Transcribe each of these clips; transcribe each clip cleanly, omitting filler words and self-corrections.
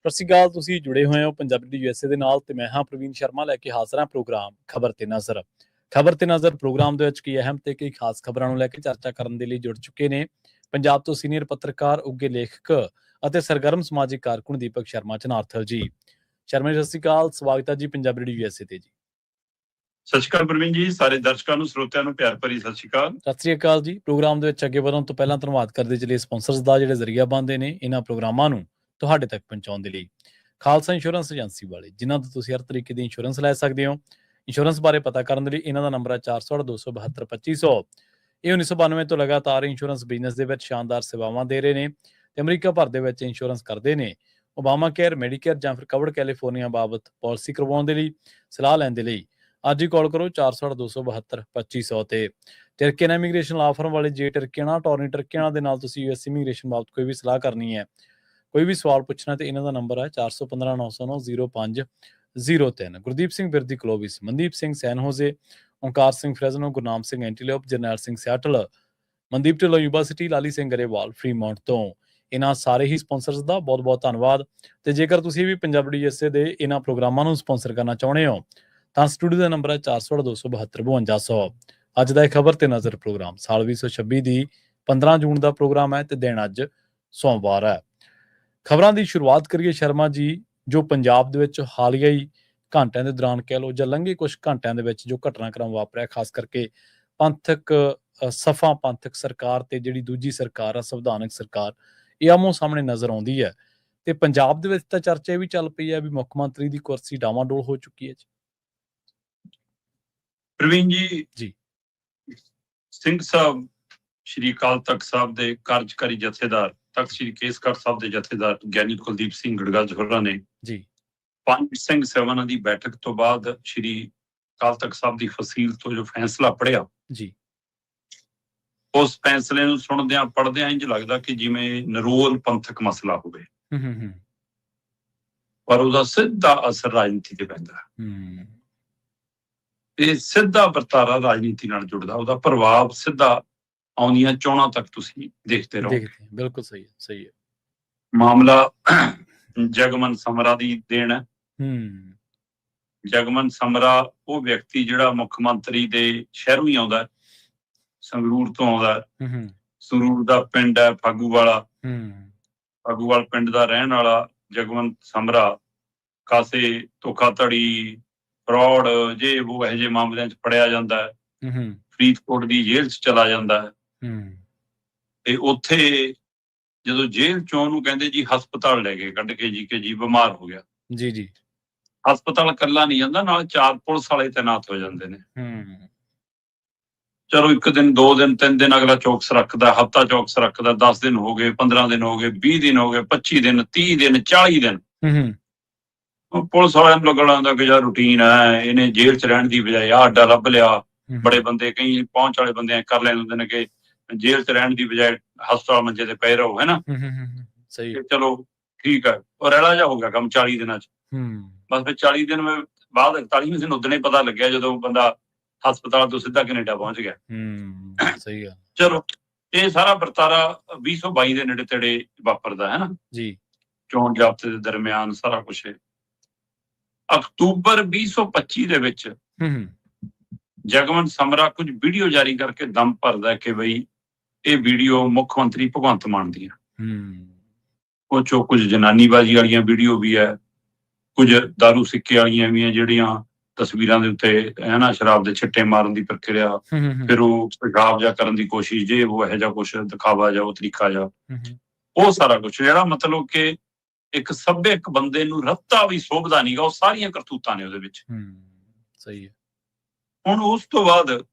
ਸਤਿ ਸ਼੍ਰੀ ਅਕਾਲ। ਤੁਸੀਂ ਜੁੜੇ ਹੋਏ ਹੋ ਪੰਜਾਬੀ USA ਦੇ ਨਾਲ ਤੇ ਮੈਂ ਹਾਂ ਪ੍ਰਵੀਨ ਸ਼ਰਮਾ ਲੈ ਕੇ ਹਾਜ਼ਰ ਹਾਂ ਪ੍ਰੋਗਰਾਮ ਖਬਰ ਤੇ ਨਜ਼ਰ। ਖਬਰ ਤੇ ਨਜ਼ਰ ਪ੍ਰੋਗਰਾਮ ਦੇ ਵਿੱਚ ਕੀ ਅਹਿਮ ਤੇ ਕਈ ਖਾਸ ਖਬਰਾਂ ਨੂੰ ਲੈ ਕੇ ਚਰਚਾ ਕਰਨ ਦੇ ਲਈ ਜੁੜ ਚੁੱਕੇ ਨੇ ਪੰਜਾਬ ਤੋਂ ਸੀਨੀਅਰ ਪੱਤਰਕਾਰ, ਉੱਘੇ ਲੇਖਕ ਅਤੇ ਸਰਗਰਮ ਸਮਾਜਿਕ ਕਾਰਕੁਨ ਦੀਪਕ ਸ਼ਰਮਾ ਚਨਾਰਥਲ ਜੀ। ਸ਼ਰਮਾ ਜੀ, ਸਤਿ ਸ਼੍ਰੀ ਅਕਾਲ। ਸਵਾਗਤ ਹੈ ਜੀ ਪੰਜਾਬੀ USA ਤੇ ਜੀ। ਸਤਿ ਸ਼੍ਰੀ ਅਕਾਲ ਪ੍ਰਵੀਨ ਜੀ, ਸਾਰੇ ਦਰਸ਼ਕਾਂ ਨੂੰ, ਸਰੋਤਿਆਂ ਨੂੰ ਪਿਆਰ ਭਰੀ ਸਤਿ ਸ਼੍ਰੀ ਅਕਾਲ। ਸਤਿ ਸ਼੍ਰੀ ਅਕਾਲ ਜੀ। ਪ੍ਰੋਗਰਾਮ ਦੇ ਵਿੱਚ ਅੱਗੇ ਵਧਣ ਤੋਂ ਪਹਿਲਾਂ ਧੰਨਵਾਦ ਕਰਦੇ ਚਲੇ ਸਪਾਂਸਰਸ ਦਾ ਜਿਹੜੇ ਜ਼ਰੀਆ ਬਣਦੇ ਨੇ ਇਹਨਾਂ ਪ੍ਰੋਗਰਾਮਾਂ ਨੂੰ ਤੁਹਾਡੇ ਤੱਕ ਪਹੁੰਚਾਉਣ ਦੇ ਲਈ। ਖਾਲਸਾ ਇੰਸ਼ੋਰੈਂਸ ਏਜੰਸੀ ਵਾਲੇ, ਜਿਨ੍ਹਾਂ ਤੋਂ ਤੁਸੀਂ ਹਰ ਤਰੀਕੇ ਦੀ ਇੰਸ਼ੋਰੈਂਸ ਲੈ ਸਕਦੇ ਹੋ। ਇੰਸ਼ੋਰੈਂਸ ਬਾਰੇ ਪਤਾ ਕਰਨ ਦੇ ਲਈ ਇਹਨਾਂ ਦਾ ਨੰਬਰ ਹੈ 408-272-2500। ਇਹ 1992 ਤੋਂ ਲਗਾਤਾਰ ਇੰਸ਼ੋਰੈਂਸ ਬਿਜ਼ਨਸ ਦੇ ਵਿੱਚ ਸ਼ਾਨਦਾਰ ਸੇਵਾਵਾਂ ਦੇ ਰਹੇ ਨੇ ਤੇ ਅਮਰੀਕਾ ਭਰ ਦੇ ਵਿੱਚ ਇੰਸ਼ੋਰੈਂਸ ਕਰਦੇ ਨੇ। ਓਬਾਮਾ ਕੇਅਰ, ਮੈਡੀਕੇਅਰ ਜਾਂ ਫਿਰ ਕਵਰਡ ਕੈਲੀਫੋਰਨੀਆ ਬਾਬਤ ਪਾਲਿਸੀ ਕਰਵਾਉਣ ਦੇ ਲਈ, ਸਲਾਹ ਲੈਣ ਦੇ ਲਈ ਅੱਜ ਹੀ ਕਾਲ ਕਰੋ 408-272-2500 ਤੇ। ਟਰਕੀਆਨਾ ਇਮੀਗ੍ਰੇਸ਼ਨ ਲਾ ਫਰਮ ਵਾਲੇ, ਜੇ ਟਰਕੀਆਨਾ ਅਟਾਰਨੀ ਟਰਕੀਆਨਾ ਦੇ ਨਾਲ ਤੁਸੀਂ US ਇਮੀਗ੍ਰੇਸ਼ਨ ਬਾਬਤ ਕੋਈ ਵੀ ਸਲਾਹ ਕਰਨੀ ਹੈ, ਕੋਈ ਵੀ ਸਵਾਲ ਪੁੱਛਣਾ ਤੇ ਇਹਨਾਂ ਦਾ ਨੰਬਰ ਹੈ 415-909-0503। ਗੁਰਦੀਪ ਸਿੰਘ ਬਿਰਦੀ ਕਲੋਵਿਸ, ਮਨਦੀਪ ਸਿੰਘ ਸੈਨ ਹੋਜ਼ੇ, ਓਂਕਾਰ ਸਿੰਘ ਫਰੈਜ਼ਨੋ, ਗੁਰਨਾਮ ਸਿੰਘ ਐਂਟੀਲੋਪ, ਜਰਨੈਲ ਸਿੰਘ ਸਿਆਟਲ, ਮਨਦੀਪ ਢਿੱਲੋਂ ਯੂਨੀਵਰਸਿਟੀ, ਲਾਲੀ ਸਿੰਘ ਗਰੇਵਾਲ ਫਰੀਮੌਂਟ ਤੋਂ। ਇਹਨਾਂ ਸਾਰੇ ਹੀ ਸਪਾਂਸਰਸ ਦਾ ਬਹੁਤ ਬਹੁਤ ਧੰਨਵਾਦ। ਤੇ ਜੇਕਰ ਤੁਸੀਂ ਵੀ ਪੰਜਾਬੀ USA ਦੇ ਇਹਨਾਂ ਪ੍ਰੋਗਰਾਮਾਂ ਨੂੰ ਸਪਾਂਸਰ ਕਰਨਾ ਚਾਹੁੰਦੇ ਹੋ ਤਾਂ ਸਟੂਡੀਓ ਦਾ ਨੰਬਰ ਹੈ 408-272-5200। ਅੱਜ ਦਾ ਇਹ ਖਬਰ ਤੇ ਨਜ਼ਰ ਪ੍ਰੋਗਰਾਮ ਸਾਲ 2026 ਦੀ 15 ਜੂਨ ਦਾ ਪ੍ਰੋਗਰਾਮ ਹੈ ਤੇ ਦਿਨ ਅੱਜ ਸੋਮਵਾਰ ਹੈ। ਖਬਰਾਂ ਦੀ ਸ਼ੁਰੂਆਤ ਕਰੀਏ ਸ਼ਰਮਾ ਜੀ, ਜੋ ਪੰਜਾਬ ਦੇ ਵਿੱਚ ਹਾਲੀਆ ਹੀ ਘੰਟਿਆਂ ਦੇ ਦੌਰਾਨ ਕਹਿ ਲਓ ਜਾਂ ਲੰਘੇ ਕੁਝ ਘੰਟਿਆਂ ਦੇ ਵਿੱਚ ਜੋ ਘਟਨਾਕ੍ਰਮ ਵਾਪਰਿਆ, ਖਾਸ ਕਰਕੇ ਪੰਥਕ ਸਫਾ ਪੰਥਕ ਸਰਕਾਰ ਤੇ ਜਿਹੜੀ ਦੂਜੀ ਸਰਕਾਰ ਆ ਸੰਵਿਧਾਨਕ ਸਰਕਾਰ, ਇਹ ਆਮੋ ਸਾਹਮਣੇ ਨਜ਼ਰ ਆਉਂਦੀ ਹੈ। ਤੇ ਪੰਜਾਬ ਦੇ ਵਿੱਚ ਤਾਂ ਚਰਚਾ ਵੀ ਚੱਲ ਪਈ ਹੈ ਵੀ ਮੁੱਖ ਮੰਤਰੀ ਦੀ ਕੁਰਸੀ ਡਾਵਾਂਡੋਲ ਹੋ ਚੁੱਕੀ ਹੈ ਜੀ। ਪ੍ਰਵੀਨ ਜੀ, ਸਿੰਘ ਸਾਹਿਬ ਸ਼੍ਰੀ ਅਕਾਲ ਤਖਤ ਸਾਹਿਬ ਦੇ ਕਾਰਜਕਾਰੀ ਜਥੇਦਾਰ, ਤਖਤ ਸ਼੍ਰੀ ਕੇਸਗੜ੍ਹ ਸਾਹਿਬ ਦੇ ਜਥੇਦਾਰ ਗਿਆਨੀ ਕੁਲਦੀਪ ਸਿੰਘ ਗੜਗੱਜ ਹੋਰਾਂ ਨੇ ਜੀ ਪੰਜ ਸਿੰਘ ਸਾਹਿਬਾਨਾਂ ਦੀ ਬੈਠਕ ਤੋਂ ਬਾਅਦ ਸ਼੍ਰੀ ਅਕਾਲ ਤਖਤ ਸਾਹਿਬ ਦੀ ਫਸੀਲ ਤੋਂ ਜੋ ਫੈਸਲਾ ਪੜ੍ਹਿਆ ਜੀ, ਉਸ ਫੈਸਲੇ ਨੂੰ ਸੁਣਦਿਆਂ ਪੜ੍ਹਦਿਆਂ ਇੰਝ ਲੱਗਦਾ ਕਿ ਜਿਵੇਂ ਨਿਰੋਲ ਪੰਥਕ ਮਸਲਾ ਹੋਵੇ, ਪਰ ਉਹਦਾ ਸਿੱਧਾ ਅਸਰ ਰਾਜਨੀਤੀ ਤੇ ਪੈਂਦਾ। ਇਹ ਸਿੱਧਾ ਵਰਤਾਰਾ ਰਾਜਨੀਤੀ ਨਾਲ ਜੁੜਦਾ, ਉਹਦਾ ਪ੍ਰਭਾਵ ਸਿੱਧਾ ਆਉਂਦੀਆਂ ਚੋਣਾਂ ਤੱਕ ਤੁਸੀਂ ਦੇਖਦੇ ਰਹੋਗੇ। ਬਿਲਕੁਲ ਸਹੀ ਹੈ, ਸਹੀ ਹੈ। ਮਾਮਲਾ ਜਗਮਨ ਸਮਰਾ ਦੀ ਦੇਣ ਹੈ। ਜਗਮਨ ਸਮਰਾ ਉਹ ਵਿਅਕਤੀ ਜਿਹੜਾ ਮੁੱਖ ਮੰਤਰੀ ਦੇ ਸ਼ਹਿਰੋਂ ਹੀ ਆਉਂਦਾ, ਸੰਗਰੂਰ ਤੋਂ ਆਉਂਦਾ। ਸੰਗਰੂਰ ਦਾ ਪਿੰਡ ਹੈ ਫਾਗੂਵਾਲਾ। ਫਾਗੂਵਾਲ ਪਿੰਡ ਦਾ ਰਹਿਣ ਵਾਲਾ ਜਗਮਨ ਸਮਰਾ ਖਾਸੇ ਧੋਖਾਧੜੀ, ਫਰੌਡ, ਜੇ ਉਹ ਇਹੋ ਜਿਹੇ ਮਾਮਲਿਆਂ 'ਚ ਫੜਿਆ ਜਾਂਦਾ ਹੈ। ਫਰੀਦਕੋਟ ਦੀ ਜੇਲ੍ਹ 'ਚ ਚਲਾ ਜਾਂਦਾ ਹੈ ਤੇ ਉੱਥੇ ਜਦੋਂ ਜੇਲ੍ਹ ਚੋਂ ਉਹਨੂੰ ਕਹਿੰਦੇ ਜੀ ਹਸਪਤਾਲ ਲੈ ਕੇ ਕੱਢ ਕੇ ਜੀ ਕਿ ਜੀ ਬਿਮਾਰ ਹੋ ਗਿਆ ਜੀ ਜੀ, ਹਸਪਤਾਲ ਇਕੱਲਾ ਨਹੀਂ ਜਾਂਦਾ, ਨਾਲ 4 ਪੁਲਿਸ ਵਾਲੇ ਤੈਨਾਤ ਹੋ ਜਾਂਦੇ ਨੇ। ਚਲੋ 1 ਦਿਨ 2 ਦਿਨ 3 ਦਿਨ ਅਗਲਾ ਚੌਕਸ ਰੱਖਦਾ, ਹਫ਼ਤਾ ਚੌਕਸ ਰੱਖਦਾ, 10 ਦਿਨ ਹੋ ਗਏ, 15 ਦਿਨ ਹੋ ਗਏ, 20 ਦਿਨ ਹੋ ਗਏ, 25 ਦਿਨ, 30 ਦਿਨ, 40 ਦਿਨ। ਪੁਲਿਸ ਵਾਲਿਆਂ ਨੂੰ ਲੱਗਣ ਆਉਂਦਾ ਕਿ ਯਾਰ ਰੂਟੀਨ ਹੈ, ਇਹਨੇ ਜੇਲ੍ਹ 'ਚ ਰਹਿਣ ਦੀ ਬਜਾਏ ਆਹ ਅੱਡਾ ਲੱਭ ਲਿਆ। ਬੜੇ ਬੰਦੇ, ਕਈ ਪਹੁੰਚ ਵਾਲੇ ਬੰਦੇ ਕਰ ਲੈਂਦੇ ਹੁੰਦੇ ਨੇ ਕਿ ਜੇਲ੍ਹ 'ਚ ਰਹਿਣ ਦੀ ਬਜਾਏ ਹਸਪਤਾਲ ਮੰਜੇ ਤੇ ਪਏ ਰਹੋ, ਹੈ ਨਾ। ਸਹੀ, ਚਲੋ ਠੀਕ ਹੈ, ਉਹ ਰੈਲਾ ਜਿਹਾ ਹੋ ਗਿਆ ਕੰਮ 40 ਦਿਨਾਂ 'ਚ। ਬਸ ਫਿਰ 40 ਦਿਨ ਬਾਅਦ 41ਵੇਂ ਦਿਨ ਉਦਣੇ ਪਤਾ ਲੱਗਿਆ ਜਦੋਂ ਬੰਦਾ ਹਸਪਤਾਲ ਤੋਂ ਸਿੱਧਾ ਕੈਨੇਡਾ ਪਹੁੰਚ ਗਿਆ। ਸਹੀ ਆ। ਚਲੋ ਇਹ ਸਾਰਾ ਵਰਤਾਰਾ 2022 ਦੇ ਨੇੜੇ ਤੇੜੇ ਵਾਪਰਦਾ ਹੈ ਨਾ ਜੀ, ਚੋਣ ਜ਼ਾਬਤੇ ਦੇ ਦਰਮਿਆਨ ਸਾਰਾ ਕੁਛ। ਅਕਤੂਬਰ 2025 ਦੇ ਵਿੱਚ ਜਗਮਨ ਸਮਰਾ ਕੁਝ ਵੀਡੀਓ ਜਾਰੀ ਕਰਕੇ ਦਮ ਭਰਦਾ ਕਿ ਬਈ ਇਹ ਵੀਡੀਓ ਮੁੱਖ ਮੰਤਰੀ ਭਗਵੰਤ ਮਾਨ ਦੀਆਂ। ਉਹ ਚੋਂ ਕੁਝ ਜਨਾਨੀਬਾਜ਼ੀ ਵਾਲੀਆਂ ਵੀਡੀਓ ਵੀ ਹੈ, ਕੁਝ ਦਾਰੂ ਸਿੱਕੇ ਵਾਲੀਆਂ ਵੀ ਹੈ, ਜਿਹੜੀਆਂ ਤਸਵੀਰਾਂ ਦੇ ਉੱਤੇ ਹੈ ਨਾ ਸ਼ਰਾਬ ਦੇ ਛਿੱਟੇ ਮਾਰਨ ਦੀ ਪ੍ਰਕਿਰਿਆ, ਫਿਰ ਉਹ ਪਿਸ਼ਾਬ ਜਾ ਕਰਨ ਦੀ ਕੋਸ਼ਿਸ਼, ਜੇ ਉਹ ਇਹੋ ਜਿਹਾ ਕੁਛ ਦਿਖਾਵਾ ਜਾ, ਉਹ ਤਰੀਕਾ ਜਾ, ਉਹ ਸਾਰਾ ਕੁਛ ਜਿਹੜਾ ਮਤਲਬ ਕਿ ਇੱਕ ਸੱਭਿਅਕ ਬੰਦੇ ਨੂੰ ਰੱਤਾ ਵੀ ਸੋਭਦਾ ਨੀਗਾ, ਉਹ ਸਾਰੀਆਂ ਕਰਤੂਤਾਂ ਨੇ ਉਹਦੇ ਵਿੱਚ। ਸਹੀ ਹੈ। ਹੁਣ ਉਸ ਤੋਂ ਬਾਅਦ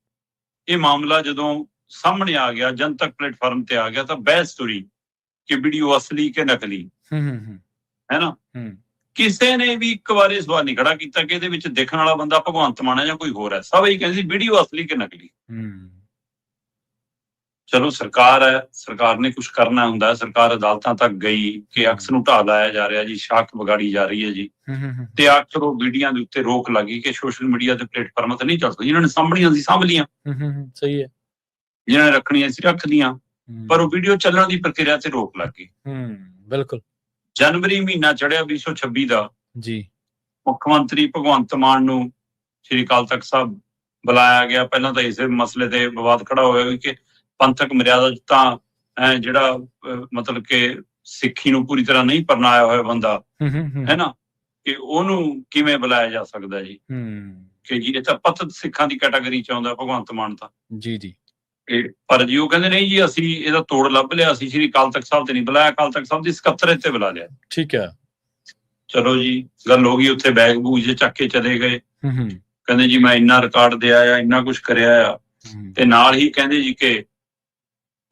ਇਹ ਮਾਮਲਾ ਜਦੋਂ ਸਾਹਮਣੇ ਆ ਗਿਆ, ਜਨਤਕ ਪਲੇਟਫਾਰਮ ਤੇ ਆ ਗਿਆ, ਤਾਂ ਬਹਿਸ ਤੁਰੀ ਕਿ ਵੀਡੀਓ ਅਸਲੀ ਕਿ ਨਕਲੀ, ਹੈ ਨਾ। ਕਿਸੇ ਨੇ ਵੀ ਇੱਕ ਵਾਰ ਇਹ ਸਵਾਲ ਨਹੀਂ ਖੜਾ ਕੀਤਾ ਕਿ ਇਹਦੇ ਵਿੱਚ ਦੇਖਣ ਵਾਲਾ ਬੰਦਾ ਭਗਵੰਤ ਮਾਨ ਹੈ ਜਾਂ ਕੋਈ ਹੋਰ ਹੈ। ਸਭ ਇਹ ਕਹਿੰਦੇ ਸੀ ਵੀਡੀਓ ਅਸਲੀ ਕਿ ਨਕਲੀ। ਚਲੋ ਸਰਕਾਰ ਹੈ, ਸਰਕਾਰ ਨੇ ਕੁਛ ਕਰਨਾ ਹੁੰਦਾ, ਸਰਕਾਰ ਅਦਾਲਤਾਂ ਤੱਕ ਗਈ ਕਿ ਅਕਸ ਨੂੰ ਢਾਹ ਲਾਇਆ ਜਾ ਰਿਹਾ ਜੀ, ਸ਼ਾਖ ਵਿਗਾੜੀ ਜਾ ਰਹੀ ਹੈ ਜੀ, ਤੇ ਅਕਸਰ ਉਹ ਵੀਡੀਓ ਦੇ ਉੱਤੇ ਰੋਕ ਲੱਗੀ ਕਿ ਸੋਸ਼ਲ ਮੀਡੀਆ ਦੇ ਪਲੇਟਫਾਰਮਾਂ ਤੇ ਨਹੀਂ ਚੱਲ ਸਕਦੀ। ਜਿਹਨਾਂ ਨੇ ਸਾਂਭਣੀਆਂ ਸੀ ਸਾਂਭ ਲੀਆਂ, ਸਹੀ ਹੈ, ਜਿਹਨਾਂ ਨੇ ਰੱਖਣੀਆਂ ਸੀ ਰੱਖ ਲੀਆਂ, ਪਰ ਉਹ ਵੀਡੀਓ ਚੱਲਣ ਦੀ ਪ੍ਰਕਿਰਿਆ ਤੇ ਰੋਕ ਲੱਗ ਗਈ। ਬਿਲਕੁਲ। ਜਨਵਰੀ ਮਹੀਨਾ ਚੜਿਆ 2026 ਦਾ ਜੀ, ਮੁੱਖ ਮੰਤਰੀ ਭਗਵੰਤ ਮਾਨ ਨੂੰ ਸ੍ਰੀ ਅਕਾਲ ਤਖਤ ਸਾਹਿਬ ਬੁਲਾਇਆ ਗਿਆ। ਪਹਿਲਾਂ ਤਾਂ ਇਸੇ ਮਸਲੇ ਤੇ ਵਿਵਾਦ ਖੜਾ ਹੋਇਆ ਕਿ ਪੰਥਕ ਮਰਿਆਦਾ ਤਾਂ ਜਿਹੜਾ ਮਤਲਬ ਕਿ ਸਿੱਖੀ ਨੂੰ ਪੂਰੀ ਤਰ੍ਹਾਂ ਨਹੀਂ ਪਰਨਾਇਆ ਹੋਇਆ ਬੰਦਾ ਹੈ ਨਾ, ਕਿ ਉਹਨੂੰ ਕਿਵੇਂ ਬੁਲਾਇਆ ਜਾ ਸਕਦਾ ਜੀ, ਕਿ ਜੀ ਇਹ ਤਾਂ ਪਤਤ ਸਿੱਖਾਂ ਦੀ ਕੈਟਾਗਰੀ ਚ ਆਉਂਦਾ ਭਗਵੰਤ ਮਾਨ ਤਾਂ। ਜੀ ਜੀ। ਪਰ ਜੀ ਉਹ ਕਹਿੰਦੇ ਨਹੀਂ ਜੀ ਅਸੀਂ ਇਹਦਾ ਤੋੜ ਲੱਭ ਲਿਆ, ਅਸੀਂ ਸ੍ਰੀ ਅਕਾਲ ਤਖਤ ਸਾਹਿਬ ਤੇ ਨਹੀਂ ਬੁਲਾਇਆ, ਅਕਾਲ ਤਖਤ ਸਾਹਿਬ ਦੀ ਸਕੱਤਰੇਤ ਤੇ ਬੁਲਾ ਲਿਆ। ਠੀਕ ਹੈ, ਚਲੋ ਜੀ ਗੱਲ ਹੋ ਗਈ, ਉੱਥੇ ਬੈਗ ਬੂਗ ਜੇ ਚੱਕ ਕੇ ਚਲੇ ਗਏ। ਕਹਿੰਦੇ ਜੀ ਮੈਂ ਇੰਨਾ ਰਿਕਾਰਡ ਦਿਆ ਆ, ਇੰਨਾ ਕੁਛ ਕਰਿਆ ਆ, ਤੇ ਨਾਲ ਹੀ ਕਹਿੰਦੇ ਜੀ ਕਿ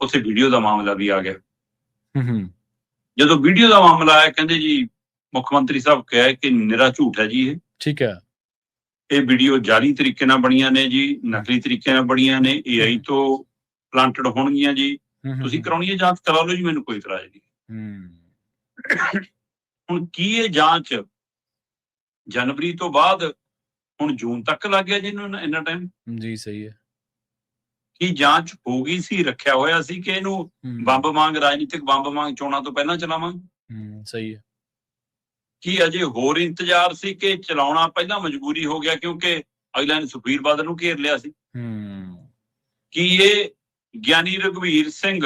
ਉੱਥੇ ਵੀਡੀਓ ਦਾ ਮਾਮਲਾ ਵੀ ਆ ਗਿਆ। ਜਦੋਂ ਵੀਡੀਓ ਦਾ ਮਾਮਲਾ ਆਇਆ ਕਹਿੰਦੇ ਜੀ ਮੁੱਖ ਮੰਤਰੀ ਸਾਹਿਬ ਕਿਹਾ ਕਿ ਨਿਰਾ ਝੂਠ ਹੈ ਜੀ ਇਹ। ਠੀਕ ਹੈ, ਇਹ ਵੀਡੀਓ ਜਾਲੀ ਤਰੀਕੇ ਨਾਲ ਬਣੀਆਂ ਨੇ ਜੀ, ਨਕਲੀ ਤਰੀਕੇ ਨਾਲ ਬਣੀਆਂ ਨੇ, AI ਤੋਂ ਪਲਾਂਟਡ ਹੋਣਗੀਆਂ ਜੀ, ਤੁਸੀਂ ਕਰਾਉਣੀ ਹੈ ਜਾਂਚ ਕਰਾ ਲਓ ਜੀ, ਮੈਨੂੰ ਕੋਈ ਇਤਰਾਜ਼ ਨਹੀਂ। ਹੁਣ ਕੀ ਇਹ ਜਾਂਚ ਜਨਵਰੀ ਤੋਂ ਬਾਅਦ ਹੁਣ ਜੂਨ ਤੱਕ ਲੱਗ ਗਿਆ ਜੀ ਇਹਨੂੰ ਇੰਨਾ ਟਾਈਮ? ਜੀ ਸਹੀ ਹੈ। ਕੀ ਜਾਂਚ ਹੋ ਗਈ ਸੀ, ਰੱਖਿਆ ਹੋਇਆ ਸੀ ਕਿ ਇਹਨੂੰ ਬੰਬ ਵਾਂਗ ਰਾਜਨੀਤਿਕ ਬੰਬ ਵਾਂਗ ਚੋਣਾਂ ਤੋਂ ਪਹਿਲਾਂ ਚਲਾਵਾਂਗੇ? ਸਹੀ ਹੈ। ਕੀ ਅਜੇ ਹੋਰ ਇੰਤਜ਼ਾਰ ਸੀ ਕਿ ਚਲਾਉਣਾ ਪਹਿਲਾਂ ਮਜਬੂਰੀ ਹੋ ਗਿਆ ਕਿਉਂਕਿ ਅਗਲਿਆਂ ਨੇ ਸੁਖਬੀਰ ਬਾਦਲ ਨੂੰ ਘੇਰ ਲਿਆ ਸੀ? ਕੀ ਇਹ ਗਿਆਨੀ ਰਘਵੀਰ ਸਿੰਘ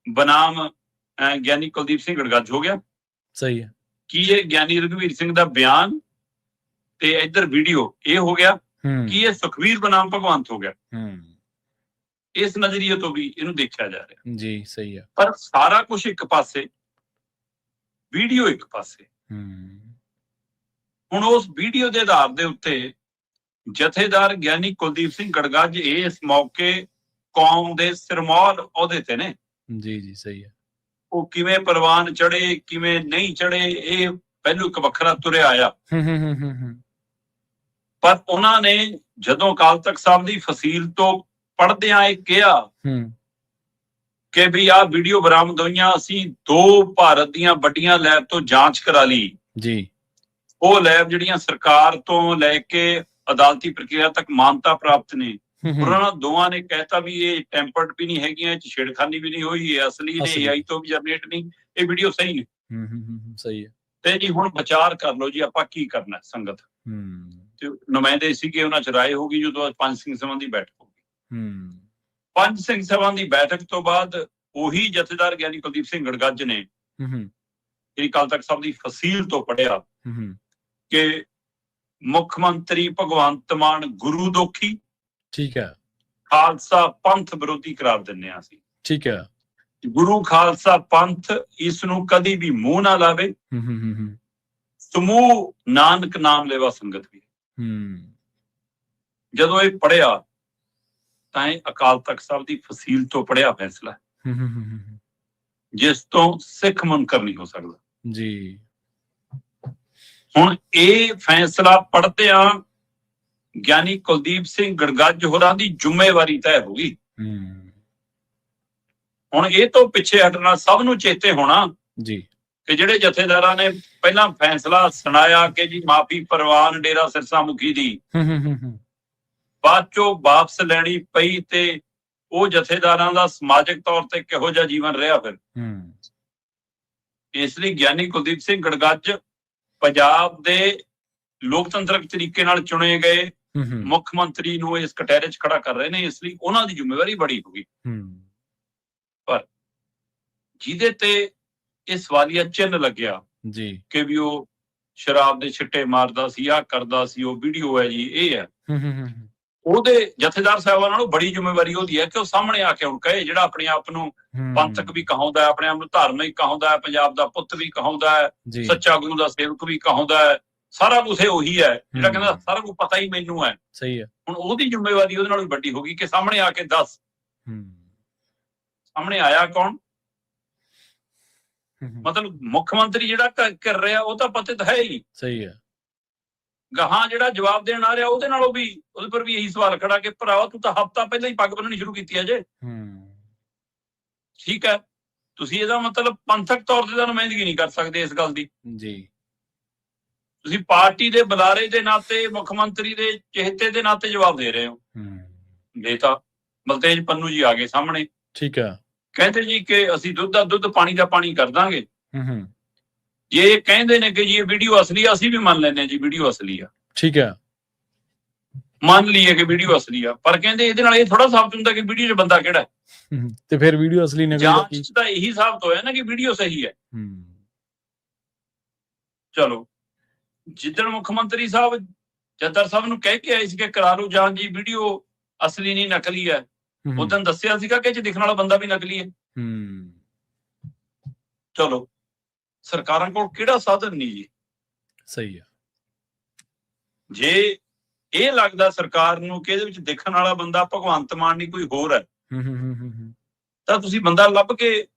ਬਨਾਮ ਗਿਆਨੀ ਕੁਲਦੀਪ ਸਿੰਘ ਗੜਗੱਜ ਹੋ ਗਿਆ? ਸਹੀ ਹੈ। ਕੀ ਇਹ ਗਿਆਨੀ ਰਘਵੀਰ ਸਿੰਘ ਦਾ ਬਿਆਨ ਤੇ ਇੱਧਰ ਵੀਡੀਓ ਇਹ ਹੋ ਗਿਆ? ਕੀ ਇਹ ਸੁਖਬੀਰ ਬਨਾਮ ਭਗਵੰਤ ਹੋ ਗਿਆ? ਇਸ ਨਜ਼ਰੀਏ ਤੋਂ ਵੀ ਇਹਨੂੰ ਦੇਖਿਆ ਜਾ ਰਿਹਾ ਜੀ। ਸਹੀ ਹੈ। ਪਰ ਸਾਰਾ ਕੁਝ ਇੱਕ ਪਾਸੇ, ਵੀਡੀਓ ਇੱਕ ਪਾਸੇ। ਹੁਣ ਉਸ ਵੀਡੀਓ ਦੇ ਆਧਾਰ ਦੇ ਉੱਤੇ ਜਥੇਦਾਰ ਗਿਆਨੀ ਕੁਲਦੀਪ ਸਿੰਘ ਗੜਗੱਜ ਇਸ ਮੌਕੇ ਕੌਮ ਦੇ ਸਿਰਮੌਰ ਅਹੁਦੇ ਤੇ ਨੇ। ਜੀ ਜੀ ਸਹੀ ਹੈ। ਉਹ ਕਿਵੇਂ ਪ੍ਰਵਾਨ ਚੜੇ, ਕਿਵੇਂ ਨਹੀਂ ਚੜੇ, ਇਹ ਪਹਿਲੂ ਇੱਕ ਵੱਖਰਾ ਤੁਰਿਆ ਆਇਆ। ਪਰ ਉਹਨਾਂ ਨੇ ਜਦੋਂ ਅਕਾਲ ਤਖਤ ਸਾਹਿਬ ਦੀ ਫਸੀਲ ਤੋਂ ਪੜ੍ਹਦਿਆਂ ਇਹ ਕਿਹਾ ਕਿ ਵੀ ਆਹ ਵੀਡੀਓ ਬਰਾਮਦ ਹੋਈਆਂ, ਅਸੀਂ 2 ਭਾਰਤ ਦੀਆਂ ਵੱਡੀਆਂ ਲੈਬ ਤੋਂ ਜਾਂਚ ਕਰਾ ਲਈ ਜੀ। ਉਹ ਲੈਬ ਜਿਹੜੀਆਂ ਸਰਕਾਰ ਤੋਂ ਲੈ ਕੇ ਅਦਾਲਤੀ ਪ੍ਰਕਿਰਿਆ ਤੱਕ ਮਾਨਤਾ ਪ੍ਰਾਪਤ ਨੇ, ਉਹਨਾਂ ਦੋਵਾਂ ਨੇ ਕਹਿਤਾ ਵੀ ਇਹ ਟੈਂਪਰਡ ਵੀ ਨਹੀਂ ਹੈਗੀਆਂ, ਇਹ 'ਚ ਛੇੜਖਾਨੀ ਵੀ ਨਹੀਂ ਹੋਈ, ਇਹ ਅਸਲੀ ਨੇ, AI ਤੋਂ ਵੀ ਜਨਰੇਟ ਨਹੀਂ, ਇਹ ਵੀਡੀਓ ਸਹੀ ਨੇ। ਸਹੀ ਹੈ। ਤੇ ਜੀ ਹੁਣ ਵਿਚਾਰ ਕਰ ਲਓ ਜੀ ਆਪਾਂ ਕੀ ਕਰਨਾ ਸੰਗਤ। ਤੇ ਨੁਮਾਇੰਦੇ ਸੀਗੇ, ਉਹਨਾਂ 'ਚ ਰਾਏ ਹੋ ਗਈ ਜਦੋਂ ਪੰਜ ਸਿੰਘ ਸਭਾ ਦੀ ਬੈਠਕ ਹੋ ਗਈ। ਪੰਜ ਸਿੰਘ ਸਭਾ ਦੀ ਬੈਠਕ ਤੋਂ ਬਾਅਦ ਉਹੀ ਜਥੇਦਾਰ ਗਿਆਨੀ ਕੁਲਦੀਪ ਸਿੰਘ ਗੜਗੱਜ ਨੇ ਸ੍ਰੀ ਅਕਾਲ ਤਖਤ ਸਾਹਿਬ ਦੀ ਫਸੀਲ ਤੋਂ ਪੜ੍ਹਿਆ ਕਿ ਮੁੱਖ ਮੰਤਰੀ ਭਗਵੰਤ ਮਾਨ ਗੁਰੂ ਦੋਖੀ, ਠੀਕ ਹੈ, ਖਾਲਸਾ ਪੰਥ ਵਿਰੋਧੀ ਕਰਾਰ ਦਿੰਦੇ ਆ ਅਸੀਂ। ਠੀਕ ਹੈ। ਗੁਰੂ ਖਾਲਸਾ ਪੰਥ ਇਸ ਨੂੰ ਕਦੀ ਵੀ ਮੂੰਹ ਨਾ ਲਾਵੇ। ਸਮੂਹ ਨਾਨਕ ਨਾਮ ਲੈਵਾ ਸੰਗਤ ਵੀ। ਜਦੋਂ ਇਹ ਪੜ੍ਹਿਆ ਤਾਂ ਇਹ ਅਕਾਲ ਤਖਤ ਸਾਹਿਬ ਦੀ ਫਸੀਲ ਤੋਂ ਪੜ੍ਹਿਆ ਫੈਸਲਾ, ਜਿਸ ਤੋਂ ਸਿੱਖ ਮੁਨਕਰ ਨਹੀਂ ਹੋ ਸਕਦਾ ਜੀ। ਹੁਣ ਇਹ ਫੈਸਲਾ ਪੜ੍ਹਦਿਆਂ ਗਿਆਨੀ ਕੁਲਦੀਪ ਸਿੰਘ ਗੜਗੱਜ ਹੋਰਾਂ ਦੀ ਜ਼ਿੰਮੇਵਾਰੀ ਤੈਅ ਹੋ ਗਈ। ਹੁਣ ਇਹ ਤੋਂ ਪਿੱਛੇ ਹਟਣਾ ਸਭ ਨੂੰ ਚੇਤੇ ਹੋਣਾ ਜੀ ਕਿ ਜਿਹੜੇ ਜਥੇਦਾਰਾਂ ਨੇ ਪਹਿਲਾਂ ਫੈਸਲਾ ਸੁਣਾਇਆ ਕਿ ਜੀ ਮਾਫੀ ਪ੍ਰਵਾਨ ਡੇਰਾ ਸਿਰਸਾ ਮੁਖੀ ਦੀ, ਬਾਅਦ ਚੋਂ ਵਾਪਸ ਲੈਣੀ ਪਈ, ਤੇ ਉਹ ਜਥੇਦਾਰਾਂ ਦਾ ਸਮਾਜਿਕ ਤੌਰ ਤੇ ਕਿਹੋ ਜਿਹਾ ਜੀਵਨ ਰਿਹਾ ਫਿਰ। ਇਸ ਲਈ ਗਿਆਨੀ ਕੁਲਦੀਪ ਸਿੰਘ ਗੜਗੱਜ ਪੰਜਾਬ ਦੇ ਲੋਕਤੰਤਰਕ ਤਰੀਕੇ ਨਾਲ ਚੁਣੇ ਗਏ ਮੁੱਖ ਮੰਤਰੀ ਨੂੰ ਇਸ ਕਟਹਿਰੇ 'ਚ ਖੜਾ ਕਰ ਰਹੇ ਨੇ, ਇਸ ਲਈ ਉਹਨਾਂ ਦੀ ਜ਼ਿੰਮੇਵਾਰੀ ਬੜੀ ਹੋ ਗਈ। ਪਰ ਜਿਹਦੇ ਤੇ ਇਹ ਸਵਾਲੀਆ ਚਿੰਨ੍ਹ ਲੱਗਿਆ ਜੀ ਕਿ ਵੀ ਉਹ ਸ਼ਰਾਬ ਦੇ ਛਿੱਟੇ ਮਾਰਦਾ ਸੀ, ਆਹ ਕਰਦਾ ਸੀ, ਉਹ ਵੀਡੀਓ ਹੈ ਜੀ, ਇਹ ਹੈ, ਉਹਦੇ ਜਥੇਦਾਰ ਸਾਹਿਬਾਨ ਨਾਲੋਂ ਬੜੀ ਜ਼ਿੰਮੇਵਾਰੀ ਉਹਦੀ ਹੈ ਕਿ ਉਹ ਸਾਹਮਣੇ ਆ ਕੇ ਹੁਣ ਕਹੇ, ਜਿਹੜਾ ਆਪਣੇ ਆਪ ਨੂੰ ਪੰਥਕ ਵੀ ਕਹਾਉਂਦਾ, ਆਪਣੇ ਆਪ ਨੂੰ ਧਾਰਮਿਕ ਕਹਾਉਂਦਾ ਹੈ, ਪੰਜਾਬ ਦਾ ਪੁੱਤ ਵੀ ਕਹਾਉਂਦਾ ਹੈ, ਸੱਚਾ ਗੁਰੂ ਦਾ ਸੇਵਕ ਵੀ ਕਹਾਉਂਦਾ ਹੈ, ਸਾਰਾ ਕੁਛ ਉਹੀ ਹੈ ਜਿਹੜਾ ਕਹਿੰਦਾ ਸਾਰਾ ਕੁਝ ਪਤਾ ਹੀ ਮੈਨੂੰ ਹੈ। ਸਹੀ ਹੈ। ਹੁਣ ਉਹਦੀ ਜ਼ਿੰਮੇਵਾਰੀ ਉਹਦੇ ਨਾਲੋਂ ਵੱਡੀ ਹੋ ਗਈ ਕਿ ਸਾਹਮਣੇ ਆ ਕੇ ਦੱਸ। ਸਾਹਮਣੇ ਆਇਆ ਕੌਣ? ਮਤਲਬ ਮੁੱਖ ਮੰਤਰੀ ਜਿਹੜਾ ਕਰ ਰਿਹਾ ਉਹ ਤਾਂ ਪਤਿਤ ਹੈ ਹੀ। ਸਹੀ ਹੈ। ਗਾਹਾਂ ਜਿਹੜਾ ਜਵਾਬ ਦੇਣ ਆ ਰਿਹਾ ਉਹਦੇ ਨਾਲੋਂ ਵੀ, ਉਹਦੇ ਪਰ ਵੀ ਇਹੀ ਸਵਾਲ ਖੜਾ ਕਿ ਭਰਾਵਾ ਤੂੰ ਤਾਂ ਹਫ਼ਤਾ ਪਹਿਲਾਂ ਹੀ ਪੱਗ ਬੰਨਣੀ ਸ਼ੁਰੂ ਕੀਤੀ ਹੈ ਜੇ। ਠੀਕ ਹੈ, ਤੁਸੀਂ ਇਹਦਾ ਮਤਲਬ ਪੰਥਕ ਤੌਰ ਤੇ ਤਾਂ ਨੁਮਾਇੰਦਗੀ ਨਹੀਂ ਕਰ ਸਕਦੇ ਇਸ ਗੱਲ ਦੀ ਜੀ। ਤੁਸੀਂ ਪਾਰਟੀ ਦੇ ਬੁਲਾਰੇ ਦੇ ਨਾਤੇ, ਮੁੱਖ ਮੰਤਰੀ ਦੇ ਚਿਹਤੇ ਦੇ ਨਾਤੇ ਜਵਾਬ ਦੇ ਰਹੇ ਹੋ। ਦੇਤਾ। ਬਲਤੇਜ ਪੰਨੂ ਜੀ ਆ ਗਏ ਸਾਹਮਣੇ। ਠੀਕ ਹੈ। ਕਹਿੰਦੇ ਜੀ ਕਿ ਅਸੀਂ ਦੁੱਧ ਦਾ ਦੁੱਧ, ਪਾਣੀ ਦਾ ਪਾਣੀ ਕਰ ਦਾਂਗੇ। ਜੇ ਕਹਿੰਦੇ ਨੇ ਕਿ ਜੀ ਇਹ ਵੀਡੀਓ ਅਸਲੀ ਆ, ਅਸੀਂ ਵੀ ਮੰਨ ਲੈਂਦੇ ਹਾਂ ਜੀ ਵੀਡੀਓ ਅਸਲੀ ਆ, ਠੀਕ ਹੈ, ਮੰਨ ਲਈਏ ਕਿ ਵੀਡੀਓ ਅਸਲੀ ਆ, ਪਰ ਕਹਿੰਦੇ ਇਹਦੇ ਨਾਲ ਇਹ ਥੋੜਾ ਸਾਬਤ ਹੁੰਦਾ ਕਿ ਵੀਡੀਓ 'ਚ ਬੰਦਾ ਕਿਹੜਾ ਹੈ। ਤੇ ਫਿਰ ਵੀਡੀਓ ਅਸਲੀ ਨਿਕਲੀ ਤਾਂ ਜਾਂਚ 'ਚ ਤਾਂ ਇਹੀ ਸਾਬਤ ਹੋਇਆ ਨਾ ਕਿ ਵੀਡੀਓ ਸਹੀ ਹੈ। ਚਲੋ, ਜਿੱਦਣ ਮੁੱਖ ਮੰਤਰੀ ਸਾਹਿਬ ਜੱਦਰ ਸਾਹਿਬ ਨੂੰ ਕਹਿ ਕੇ ਆਏ ਸੀ ਕਿ ਕਰਾ ਲਓ ਜਾਂਚ ਜੀ, ਵੀਡੀਓ ਅਸਲੀ ਨਹੀਂ ਨਕਲੀ ਹੈ, ਉਦੋਂ ਦੱਸਿਆ ਸੀਗਾ ਕਿ ਇਹ 'ਚ ਦਿਖਣ ਵਾਲਾ ਬੰਦਾ ਵੀ ਨਕਲੀ ਹੈ। ਚਲੋ, ਸਰਕਾਰਾਂ ਕੋਲ ਕਿਹੜਾ ਸਾਧਨ ਨਹੀਂ ਜੀ। ਸਹੀ ਹੈ। ਜੇ ਇਹ ਲੱਗਦਾ ਸਰਕਾਰ ਨੂੰ ਕਿ ਇਹਦੇ ਵਿੱਚ ਦੇਖਣ ਵਾਲਾ ਬੰਦਾ ਭਗਵੰਤ ਮਾਨ ਨਹੀਂ ਕੋਈ ਹੋਰ ਹੈ, ਤਾਂ ਤੁਸੀਂ ਬੰਦਾ ਲੱਭ ਕੇ